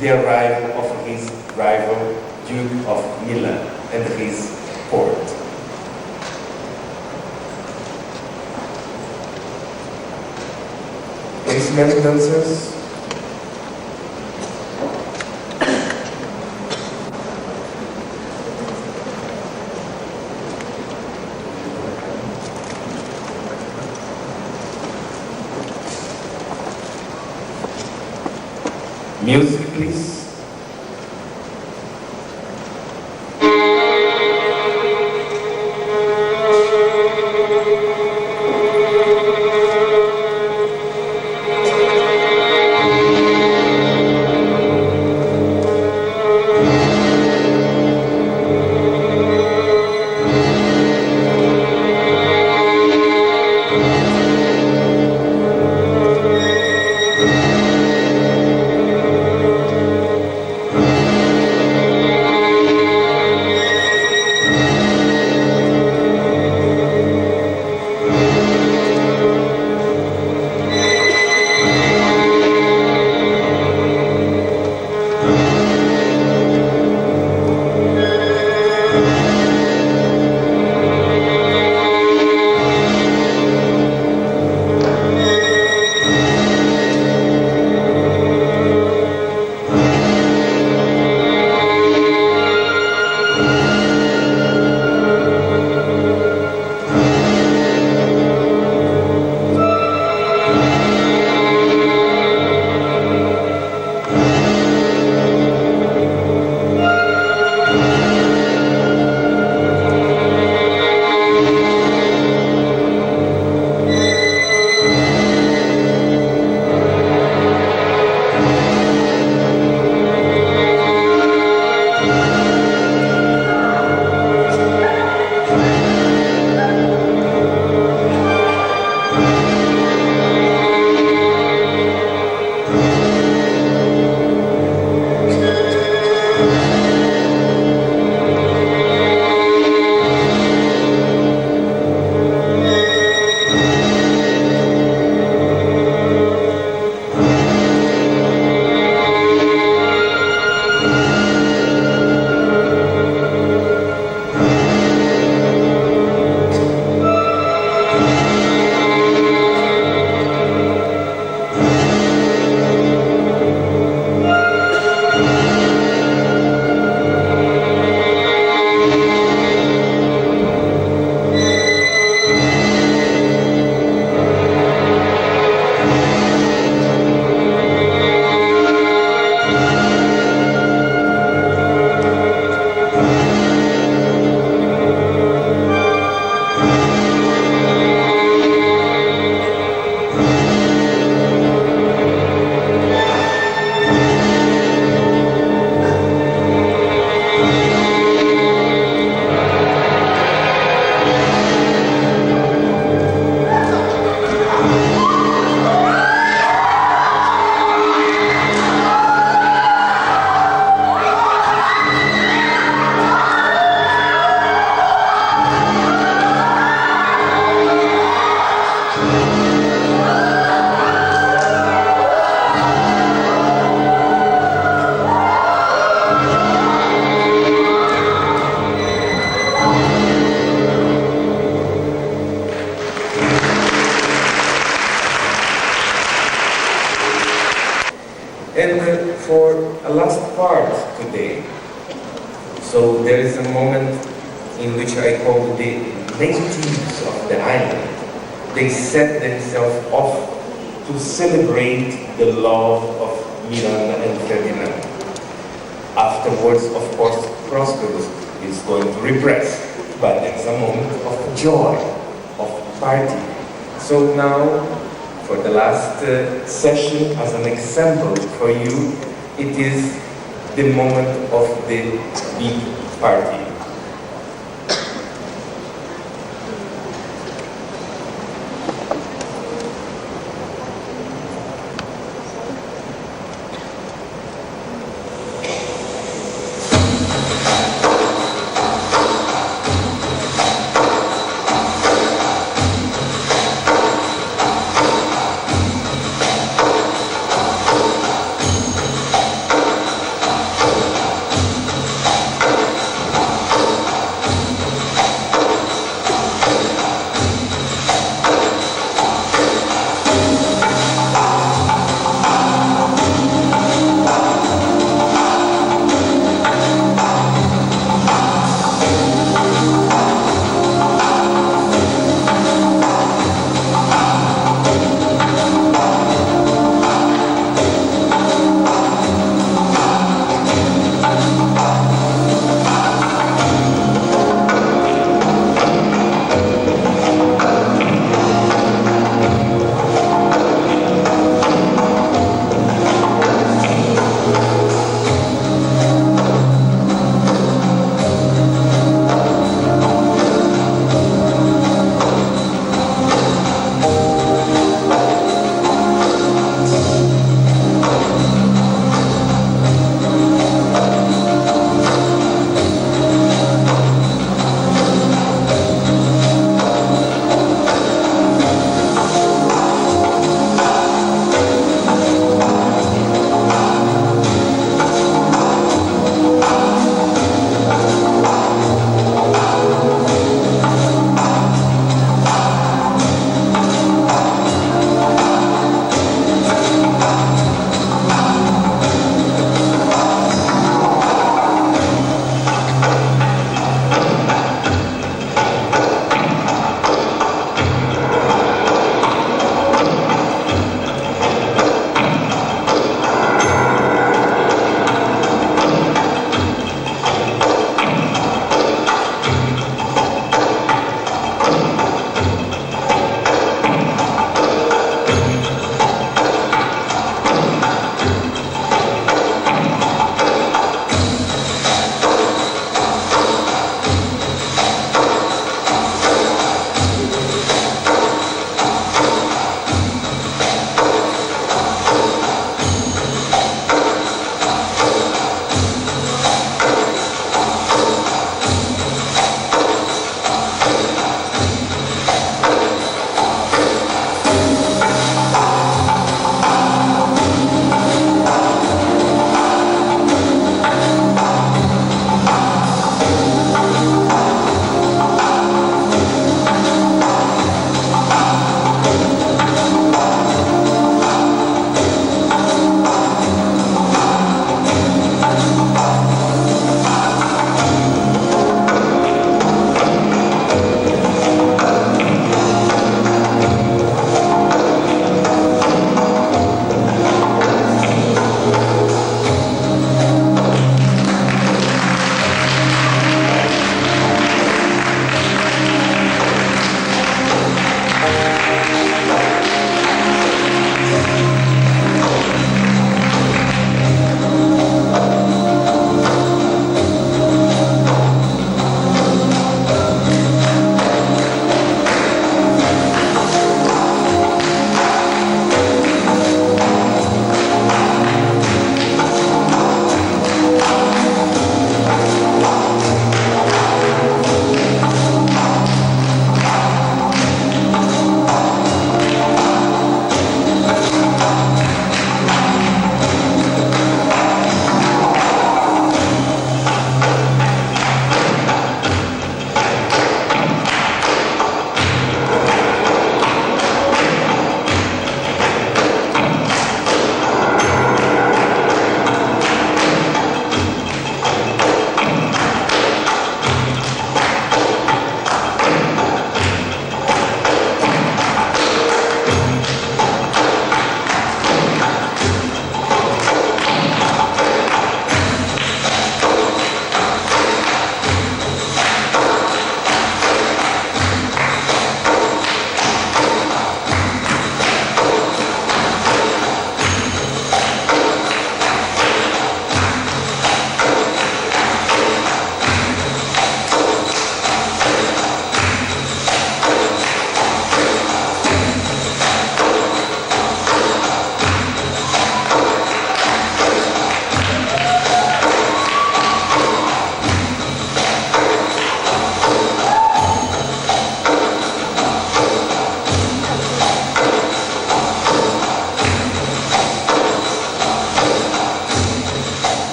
the arrival of his rival, Duke of Milan, and his court. Instrument dancers. Music, please. And for a last part today, so there is a moment in which I call the natives of the island. They set themselves off to celebrate the love of Miranda and Ferdinand. Afterwards, of course, Prosperous is going to repress, but it's a moment of joy, of party. So now, for the last session, as an example for you, it is the moment of the big party.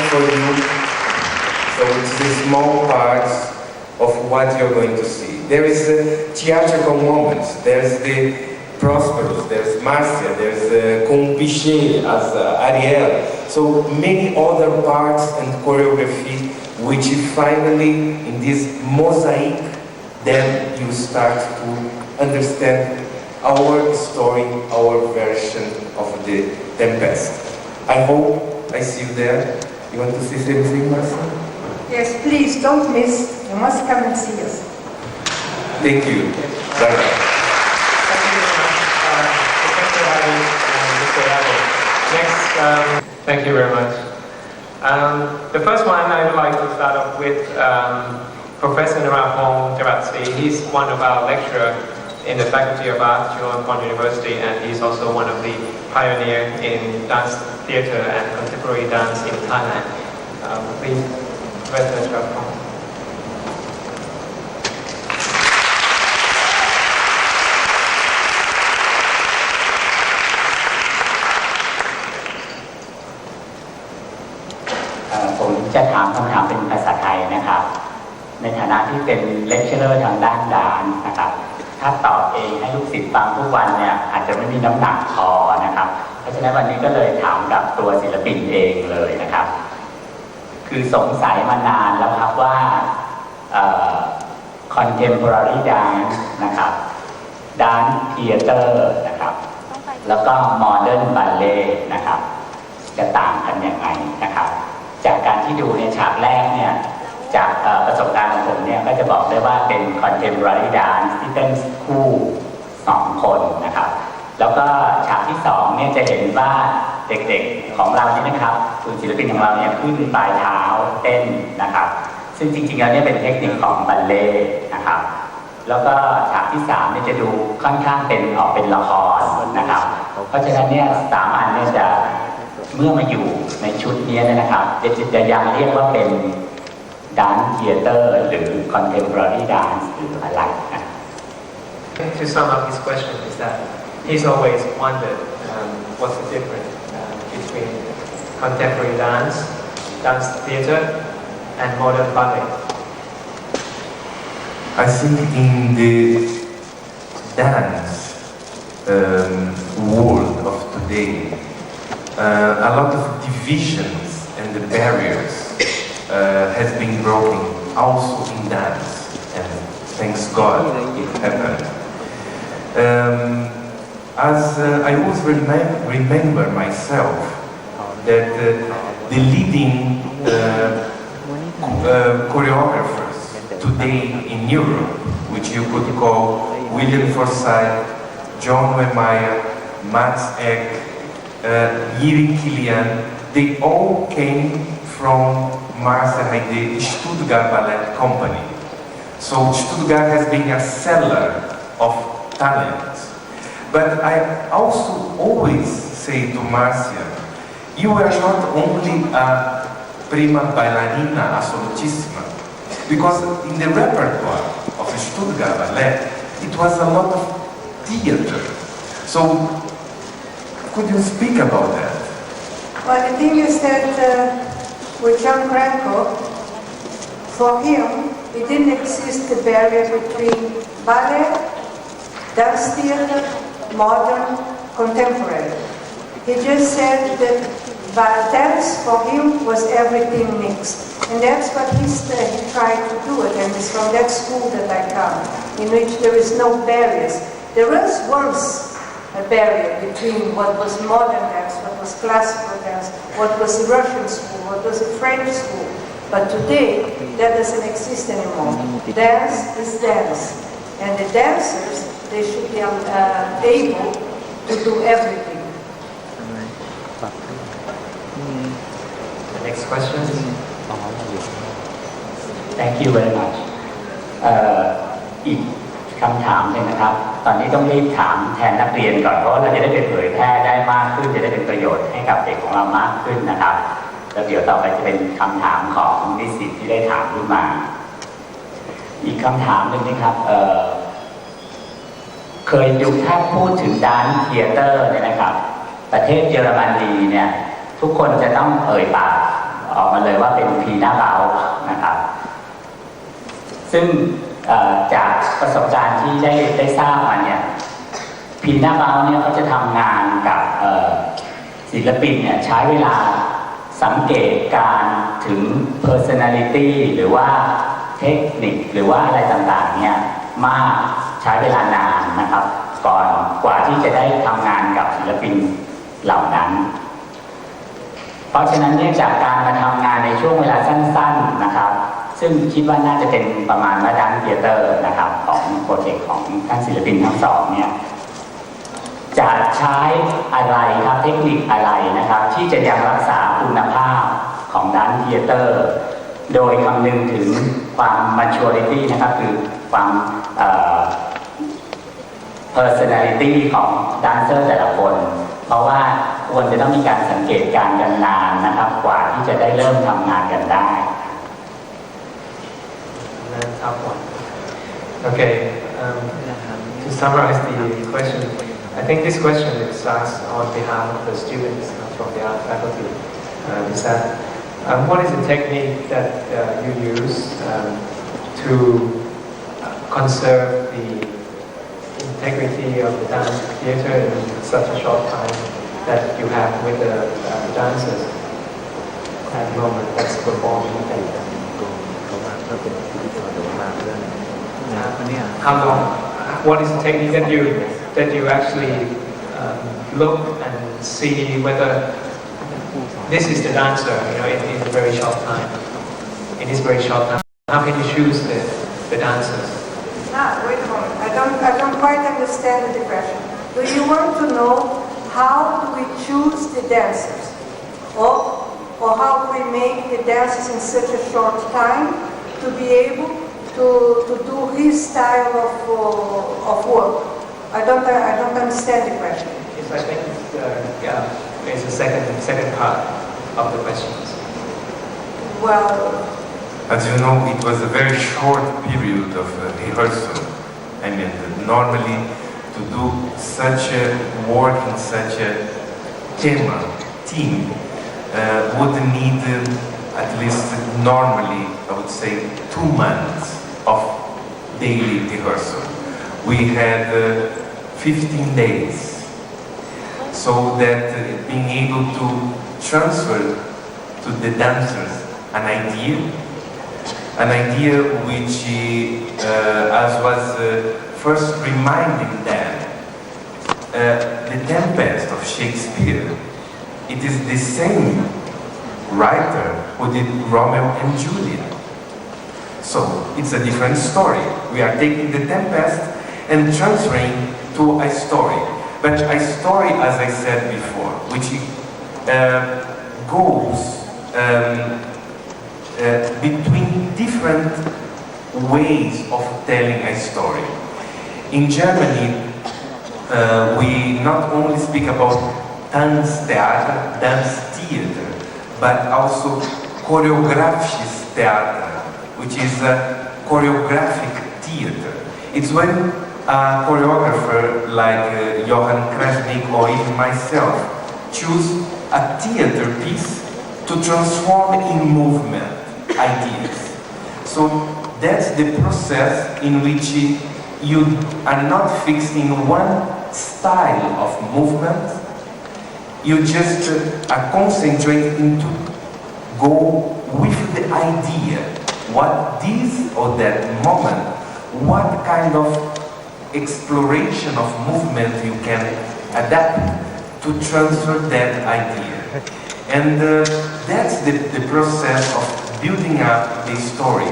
for you. So it's the small parts of what you're going to see. There is theatrical moments. There's the Prosperous, there's Marcia, there's Compichet as Ariel. So many other parts and choreography which finally in this mosaic then you start to understand our story, our version of the Tempest. I hope I see you there. You want to say something, Marcia? Yes, please, don't miss. You must come and see us. Thank you. Bye-bye. Thank you very much, Professor Haydee and Mr. Haydee. Next, thank you very much. The first one I would like to start off with Professor Chulalongkorn. He's one of our lecturers in the Faculty of Arts, Chulalongkorn University, and he's also one of the pioneers in dance theatre and contemporary dance in Thailand. Please, Professor Chulalongkorn.ผมจะถามคำถามเป็นภาษาไทยนะครับในฐานะที่เป็นเลคเชอร์ทางด้านดานซ์นะครับถ้าตอบเองให้ลูกศิษย์ฟังทุกวันเนี่ยอาจจะไม่มีน้ำหนักพอนะครับเพราะฉะนั้นวันนี้ก็เลยถามกับตัวศิลปินเองเลยนะครับคือสงสัยมานานแล้วครับว่าcontemporary dance นะครับ dance theater นะครับแล้วก็ modern ballet นะครับจะต่างกันยังไงนะครับจากการที่ดูในฉากแรกเนี่ยจากประสบการณ์ของผมเนี่ยก็จะบอกได้ว่าเป็น contemporary dance ที่เต้นคู่2คนนะครับแล้วก็ฉากที่2เนี่ยจะเห็นว่าเด็กๆของเรานี่นะครับคือศิลปินของเราเนี่ยขึ้นปลายเท้าเต้นนะครับซึ่งจริงๆแล้วเนี่ยเป็นเทคนิคของบัลเล่นะครับแล้วก็ฉากที่3เนี่ยจะดูค่อนข้างเป็นออกเป็นละครนะครับเพราะฉะนั้นเนี่ย3อันเนี่ยจะเมื่อมาอยู่ในชุดนี้นะครับจะยังเรียกว่าเป็น dance theater หรือ contemporary dance หรืออะไรนะ To sum up his question is that he's always wondered what's the difference between contemporary dance, dance theater, and modern ballet. I think in the dance world of today, a lot of divisions and the barriers has been broken also in dance, and thanks God it happened. As I always remember myself that the leading choreographers today in Europe, which you could call William Forsythe, John Wehmeyer, Max Eck, Yiri Kilian, they all came from Marcia Haydee Stuttgart Ballet Company. So Stuttgart has been a seller of talent. But I also always say to Marcia, you are not only a prima ballerina, a solutissima, because in the repertoire of Stuttgart Ballet, it was a lot of theater. So could you speak about that? Well, the thing is that with John Cranko, for him, it didn't exist the barrier between ballet, dance theater, modern, contemporary. He just said that dance for him was everything mixed. And that's what he tried to do it, and it's from that school that I come, in which there is no barriers. There was once a barrier between what was modern dance, what was classical dance, what was the Russian school, what was the French school. But today, that doesn't exist anymore. Dance is dance. And the dancers, they should be able to do everything. The next question. Thank you very much อีกคำถามหนึ่งนะครับตอนนี้ต้องรีบถามแทนนักเรียนก่อนเพราะเราจะได้ไปเผยแพร่ได้มากขึ้นจะได้เป็นประโยชน์ให้กับเด็กของเรามากขึ้นนะครับแล้วเดี๋ยวต่อไปจะเป็นคำถามของนิสิตที่ได้ถามขึ้นมาอีกคำถามหนึ่งนะครับเคยดูถ้าพูดถึงดานซ์เธียเตอร์เนี่ยนะครับประเทศเยอรมนีเนี่ยทุกคนจะต้องเอ่ยปากออก บอกมาเลยว่าเป็นพีหน้าเบานะครับซึ่งจากประสบการณ์ที่ได้ทราบมาเนี่ยพีหน้าเบาเนี่ยเขาจะทำงานกับศิลปินเนี่ยใช้เวลาสังเกตการถึง personality หรือว่าเทคนิคหรือว่าอะไรต่างๆเนี่ยมากใช้เวลานานนะครับก่อนกว่าที่จะได้ทำงานกับศิลปินเหล่านั้นเพราะฉะนั้นเนี่ยจากการมาทำงานในช่วงเวลาสั้นๆนะครับซึ่งคิดว่าน่าจะเป็นประมาณว่าดันเธียเตอร์นะครับของโปรเจกต์ของท่านศิลปินทั้งสองเนี่ยจะใช้อะไรครับเทคนิคอะไรนะครับที่จะยังรักษาคุณภาพของดันเธียเตอร์โดยคำนึงถึงความ maturity นะครับคือความpersonality ของแดนเซอร์แต่ละคนเพราะว่าควรจะต้องมีการสังเกตการณ์กันนานนะครับกว่าที่จะได้เริ่มทำงานกันได้ Top one. Okay, to summarize the question, I think this question is asked on behalf of the students from the art faculty. Is that what is the technique that you use to conserve the integrity of the dance theater in such a short time that you have with the dancers at the moment that's performing? How long? What is the technique that you actually look and see whether this is the dancer, in a very short time? In this very short time, how can you choose the dancers? Wait a moment. I don't quite understand the question. Do you want to know how do we choose the dancers, or how do we make the dancers in such a short time to be able to do his style of work? I don't understand the question. Yes, I think it's the second part of the questions. Well, as you know, it was a very short period of rehearsal. I mean, normally to do such a work in such a team would need at least normally, I would say, 2 months of daily rehearsal. We had 15 days, so that being able to transfer to the dancers an idea which, as was first reminding them, the Tempest of Shakespeare, it is the same writer who did Romeo and Juliet. So it's a different story. We are taking the Tempest and transferring to a story. But a story, as I said before, which goes between different ways of telling a story. In Germany, we not only speak about Tanztheater, dance theater, but also choreographisches Theater, which is a choreographic theater. It's when a choreographer like Johann Krasnik or even myself choose a theater piece to transform in movement ideas. So that's the process in which you are not fixed in one style of movement. You just are concentrated into go with the idea. What this or that moment, what kind of exploration of movement you can adapt to transfer that idea. And that's the process of building up the story.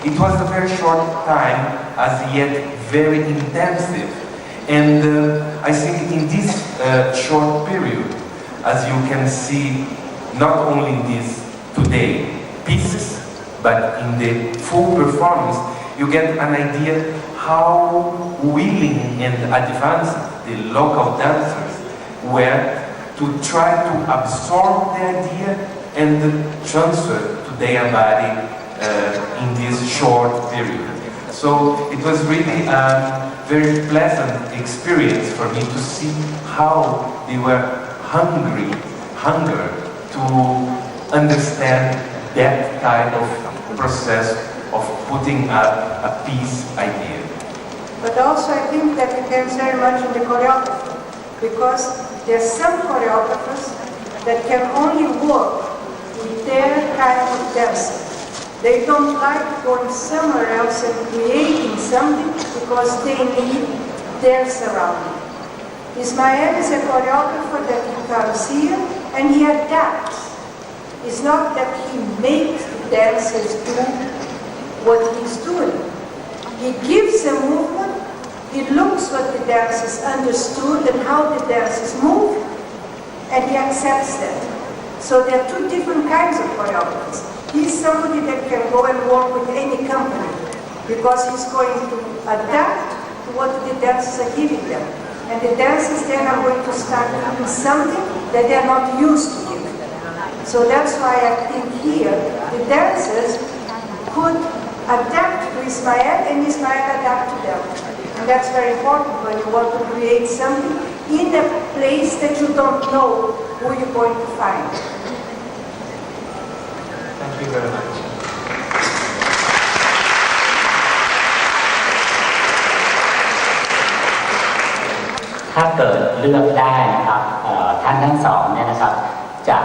It was a very short time, as yet very intensive. And I think in this short period, as you can see, not only in these today pieces, but in the full performance, you get an idea how willing and advanced the local dancers were to try to absorb the idea and transfer to their body in this short period. So it was really a very pleasant experience for me to see how they were hunger to understand that type of process of putting a piece idea. But also I think that it depends very much on the choreographer, because there are some choreographers that can only work with their kind of dancing. They don't like going somewhere else and creating something because they need their surrounding. Ismael is a choreographer that he comes here and he adapts. It's not that he makes the dancers do what he's doing. He gives a movement, he looks what the dancers understood and how the dancers move, and he accepts that. So there are two different kinds of choreographers. He's somebody that can go and work with any company because he's going to adapt to what the dancers are giving them. And the dancers then are going to start doing something that they're not used to giving. So that's why I think here the dancers could adapt to Ismael and Ismael adapt to them. And that's very important when you want to create something in a place that you don't know who you're going to find. Thank you very much. ถ้าเกิดเลือกได้นะครับท่านทั้งสองเนี่ยนะครับจะ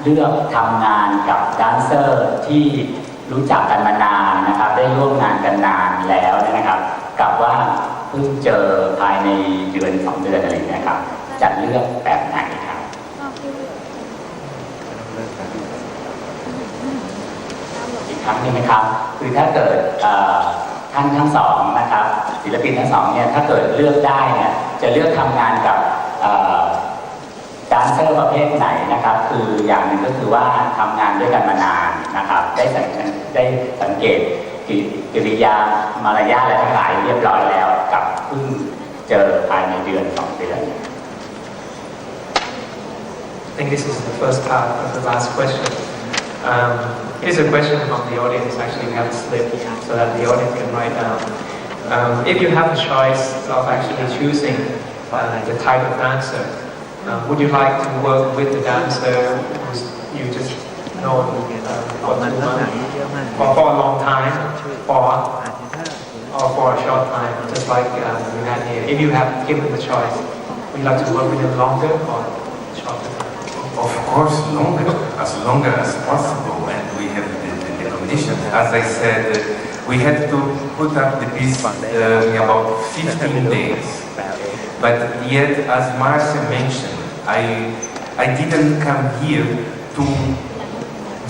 เลือกทำงานกับแดนเซอร์ที่รู้จักกันมานานนะครับได้ร่วมงานกันนานแล้วนะครับกับว่าเพิ่งเจอภายในเดือน2 เดือนอะไรนะครับจะเลือกแบบไหนครับอีกครั้งหนึ่งนะครับคือถ้าเกิดท่านทั้งสองนะครับศิลปินทั้งสองเนี่ยถ้าเกิดเลือกได้เนี่ยจะเลือกทำงานกับแดนเซอร์ประเภทไหนนะครับคืออย่างหนึ่งก็คือว่าทำงานด้วยกันมานานนะครับได้สังเกตกิริยามารยาทอะไรทั้งหลายเรียบร้อยแล้วกับเพิ่งเจอภายในเดือน2 เดือน I think this is the first part of the last question. Here's a question from the audience. Actually, we have a slip so that the audience can write down. If you have a choice of actually choosing the type of dancer, would you like to work with the dancer who's you just know for 2 months, or for a long time, or for a short time, just like you had here? If you have given the choice, would you like to work with them longer or shorter time? Of course, longer as possible, and we have the conditions. As I said, we had to put up the piece in about 15 days. But yet, as Marcia mentioned, I didn't come here to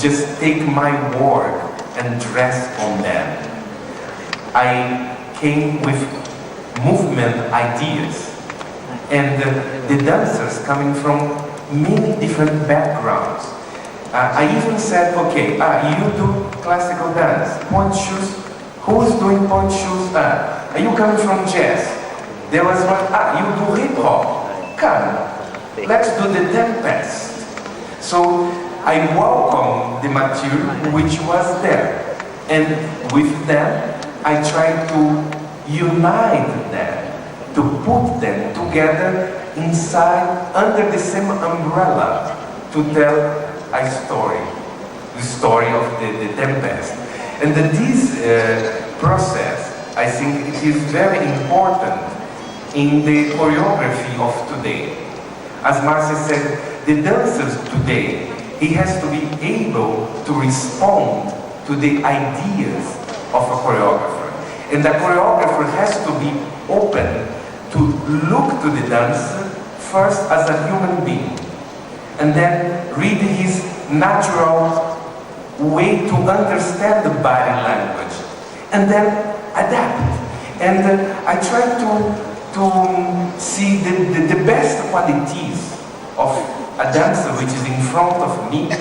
just take my work and dress on them. I came with movement ideas, and the dancers coming from many different backgrounds. I even said, okay, you do classical dance, point shoes. Who's doing point shoes? Are you coming from jazz? There was one, you do hip hop. Come, let's do the Tempest. So I welcome the material which was there, and with them I tried to unite them, to put them together inside, under the same umbrella, to tell a story, the story of the Tempest. And this process, I think it is very important in the choreography of today. As Marcia said, the dancers today, he has to be able to respond to the ideas of a choreographer. And the choreographer has to be open to look to the dancer first as a human being, and then read his natural way to understand the body language, and then adapt. And I try to see the best qualities of a dancer which is in front of me,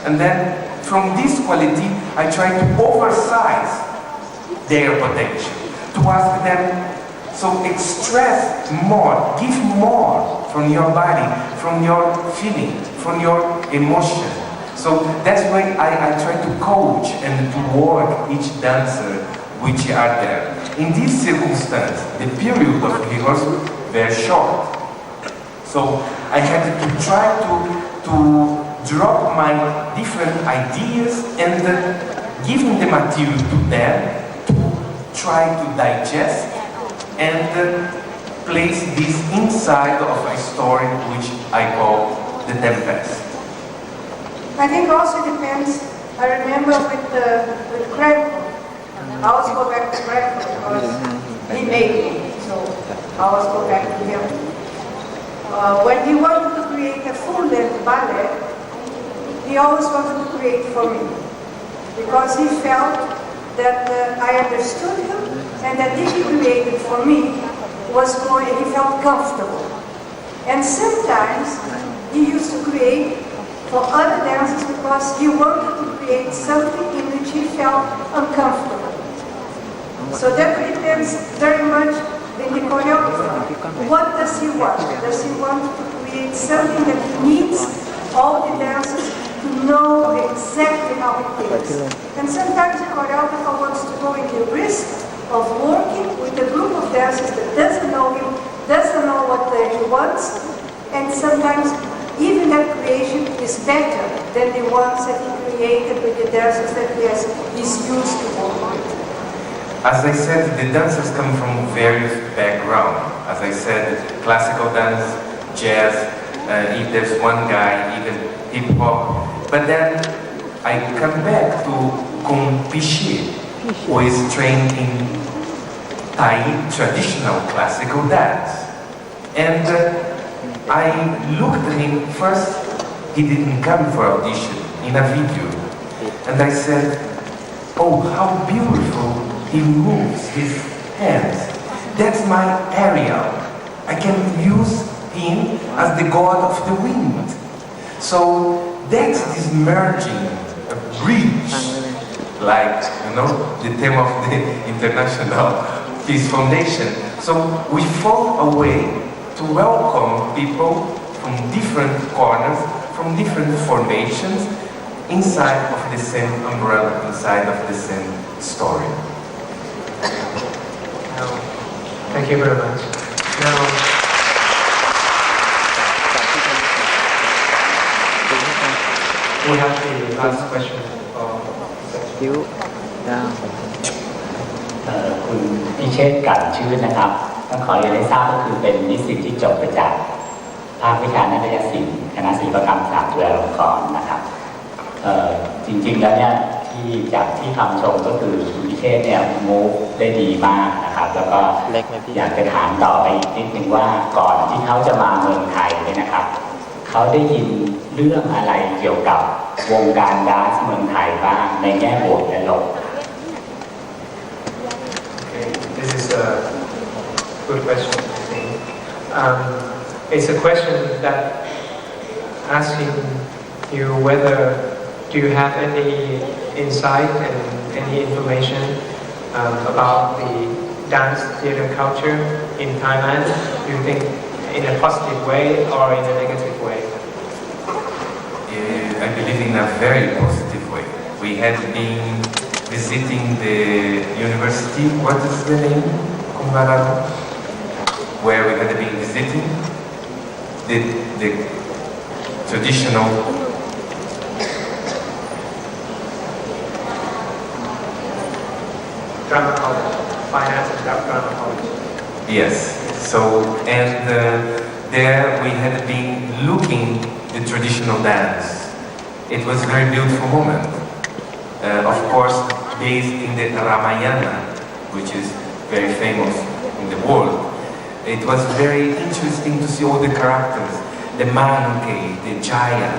and then from this quality I try to oversize their potential, to ask them, so express more, give more from your body, from your feeling, from your emotion. So that's why I try to coach and to work each dancer which are there. In this circumstance, the period of rehearsal very short. So I had to try to drop my different ideas and giving the material to them to try to digest and place this inside of a story which I call the Tempest. I think also depends. I remember with Craig. I always go back to Craig because he made me, so I always go back to him. When he wanted to create a full-length ballet, he always wanted to create for me, because he felt that I understood him, and that if he created for me, he felt comfortable. And sometimes he used to create for other dancers because he wanted to create something in which he felt uncomfortable. So that depends very much in the choreographer. What does he want? Does he want to create something that he needs all the dancers to know exactly how it is? And sometimes the choreographer wants to go in the risk of working with a group of dancers that doesn't know him, doesn't know what he wants, and sometimes even that creation is better than the ones that he created with the dancers that he's used to work with. As I said, the dancers come from various backgrounds. As I said, classical dance, jazz, if there's one guy, even hip-hop. But then I come back to Kung Pishi, who is trained in Thai traditional classical dance. And I looked at him first, he didn't come for audition in a video. And I said, oh, how beautiful he moves his hands. That's my area. I can use him as the god of the wind. So that's this merging, a bridge, like, the theme of the International Peace Foundation. So we found a way to welcome people from different corners, from different formations, inside of the same umbrella, inside of the same story. Thank you very much. Now, we have the last question of คุณพิเชษฐ์กันชื่อนะครับต้องขอเรียนให้ทราบก็คือเป็นนิสิตที่จบไปจากภาควิชานาฏยศิลป์คณะศิลปกรรมศาสตร์จุฬาลงกรณ์นะครับจริงๆแล้วเนี่ยจากที่คำชมก็คือคุณพิเชษฐ์เนี่ยมูฟได้ดีมากนะครับแล้วก็อยากจะถามต่อไปอีกนิดนึงว่าก่อนที่เขาจะมาเมืองไทยเนี่ยนะครับเขาได้ยินเรื่องอะไรเกี่ยวกับวงการดานซ์เมืองไทยบ้างในแง่บวกและลบ This is a good question, I think. It's a question that asking you whether do you have any insight and any information about the dance theater culture in Thailand? Do you think in a positive way or in a negative way? I believe in a very positive way. We had been visiting the university, what is the name? Where we had been visiting the traditional Drama college, finance and drama college. Yes. So, and there we had been looking the traditional dance. It was a very beautiful moment. Of course, based in the Ramayana, which is very famous in the world. It was very interesting to see all the characters, the monkey, the giant,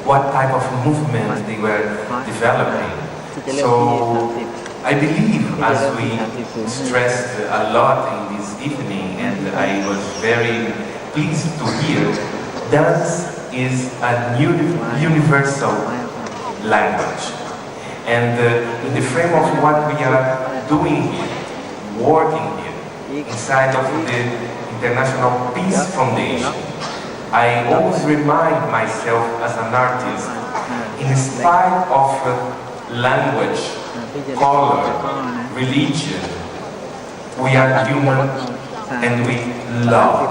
what type of movement they were developing. So I believe, as we stressed a lot in this evening, and I was very pleased to hear, dance is a universal language. And in the frame of what we are doing here, working here, inside of the International Peace Foundation, I always remind myself as an artist, in spite of language, color, religion, we are human and we love.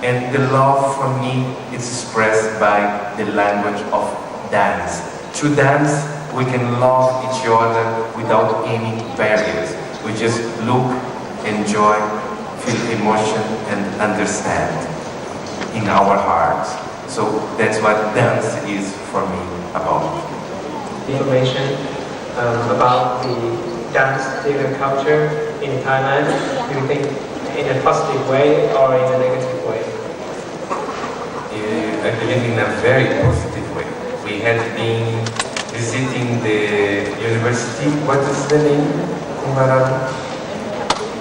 And the love for me is expressed by the language of dance. Through dance, we can love each other without any barriers. We just look, enjoy, feel emotion, and understand in our hearts. So that's what dance is for me about. Information about the dance theater culture in Thailand, do you think in a positive way or in a negative way? I believe in a very positive way. We had been visiting the university, what is the name?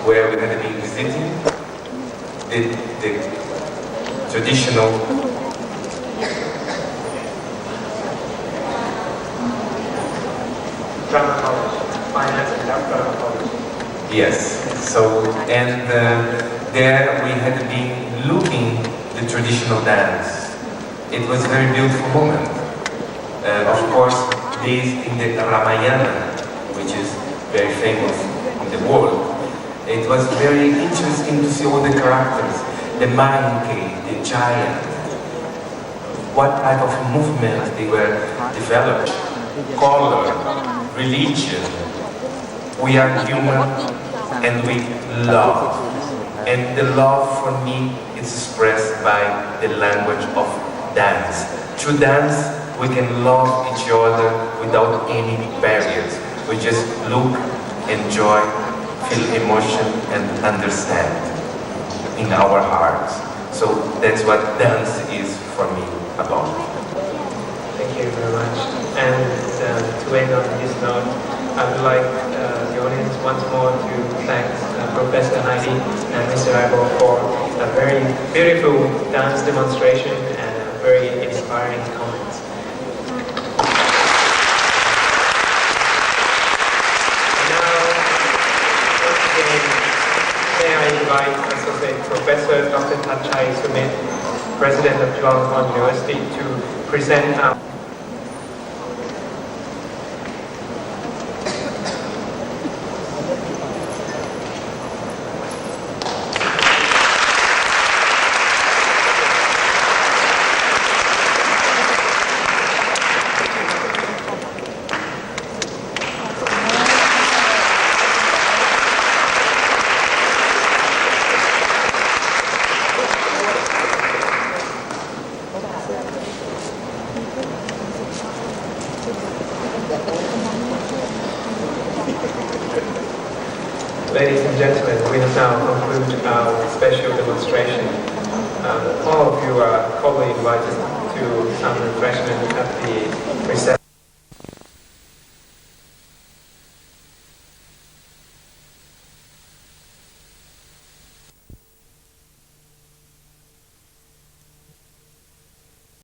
Where we had been visiting the traditional Drama college, finance and drama college. Yes, so, and there we had been looking the traditional dance. It was a very beautiful moment. Of course, based in the Ramayana, which is very famous in the world. It was very interesting to see all the characters, the monkey, the giant, what type of movement they were developed, color, religion. We are human and we love. And the love for me is expressed by the language of dance. Through dance, we can love each other without any barriers. We just look, enjoy, feel emotion, and understand in our hearts. So that's what dance is for me about. Thank you very much. And to end on this note, I would like the audience once more to thank Professor Haydee and Mr. Ismael for a very beautiful dance demonstration and a very inspiring comments. And now, once again, may I invite Associate Professor Dr. Thachai Sumit, President of Chulalongkorn University, to present our Ladies and gentlemen, we have now concluded our special demonstration. All of you are cordially invited to some refreshment at the reception.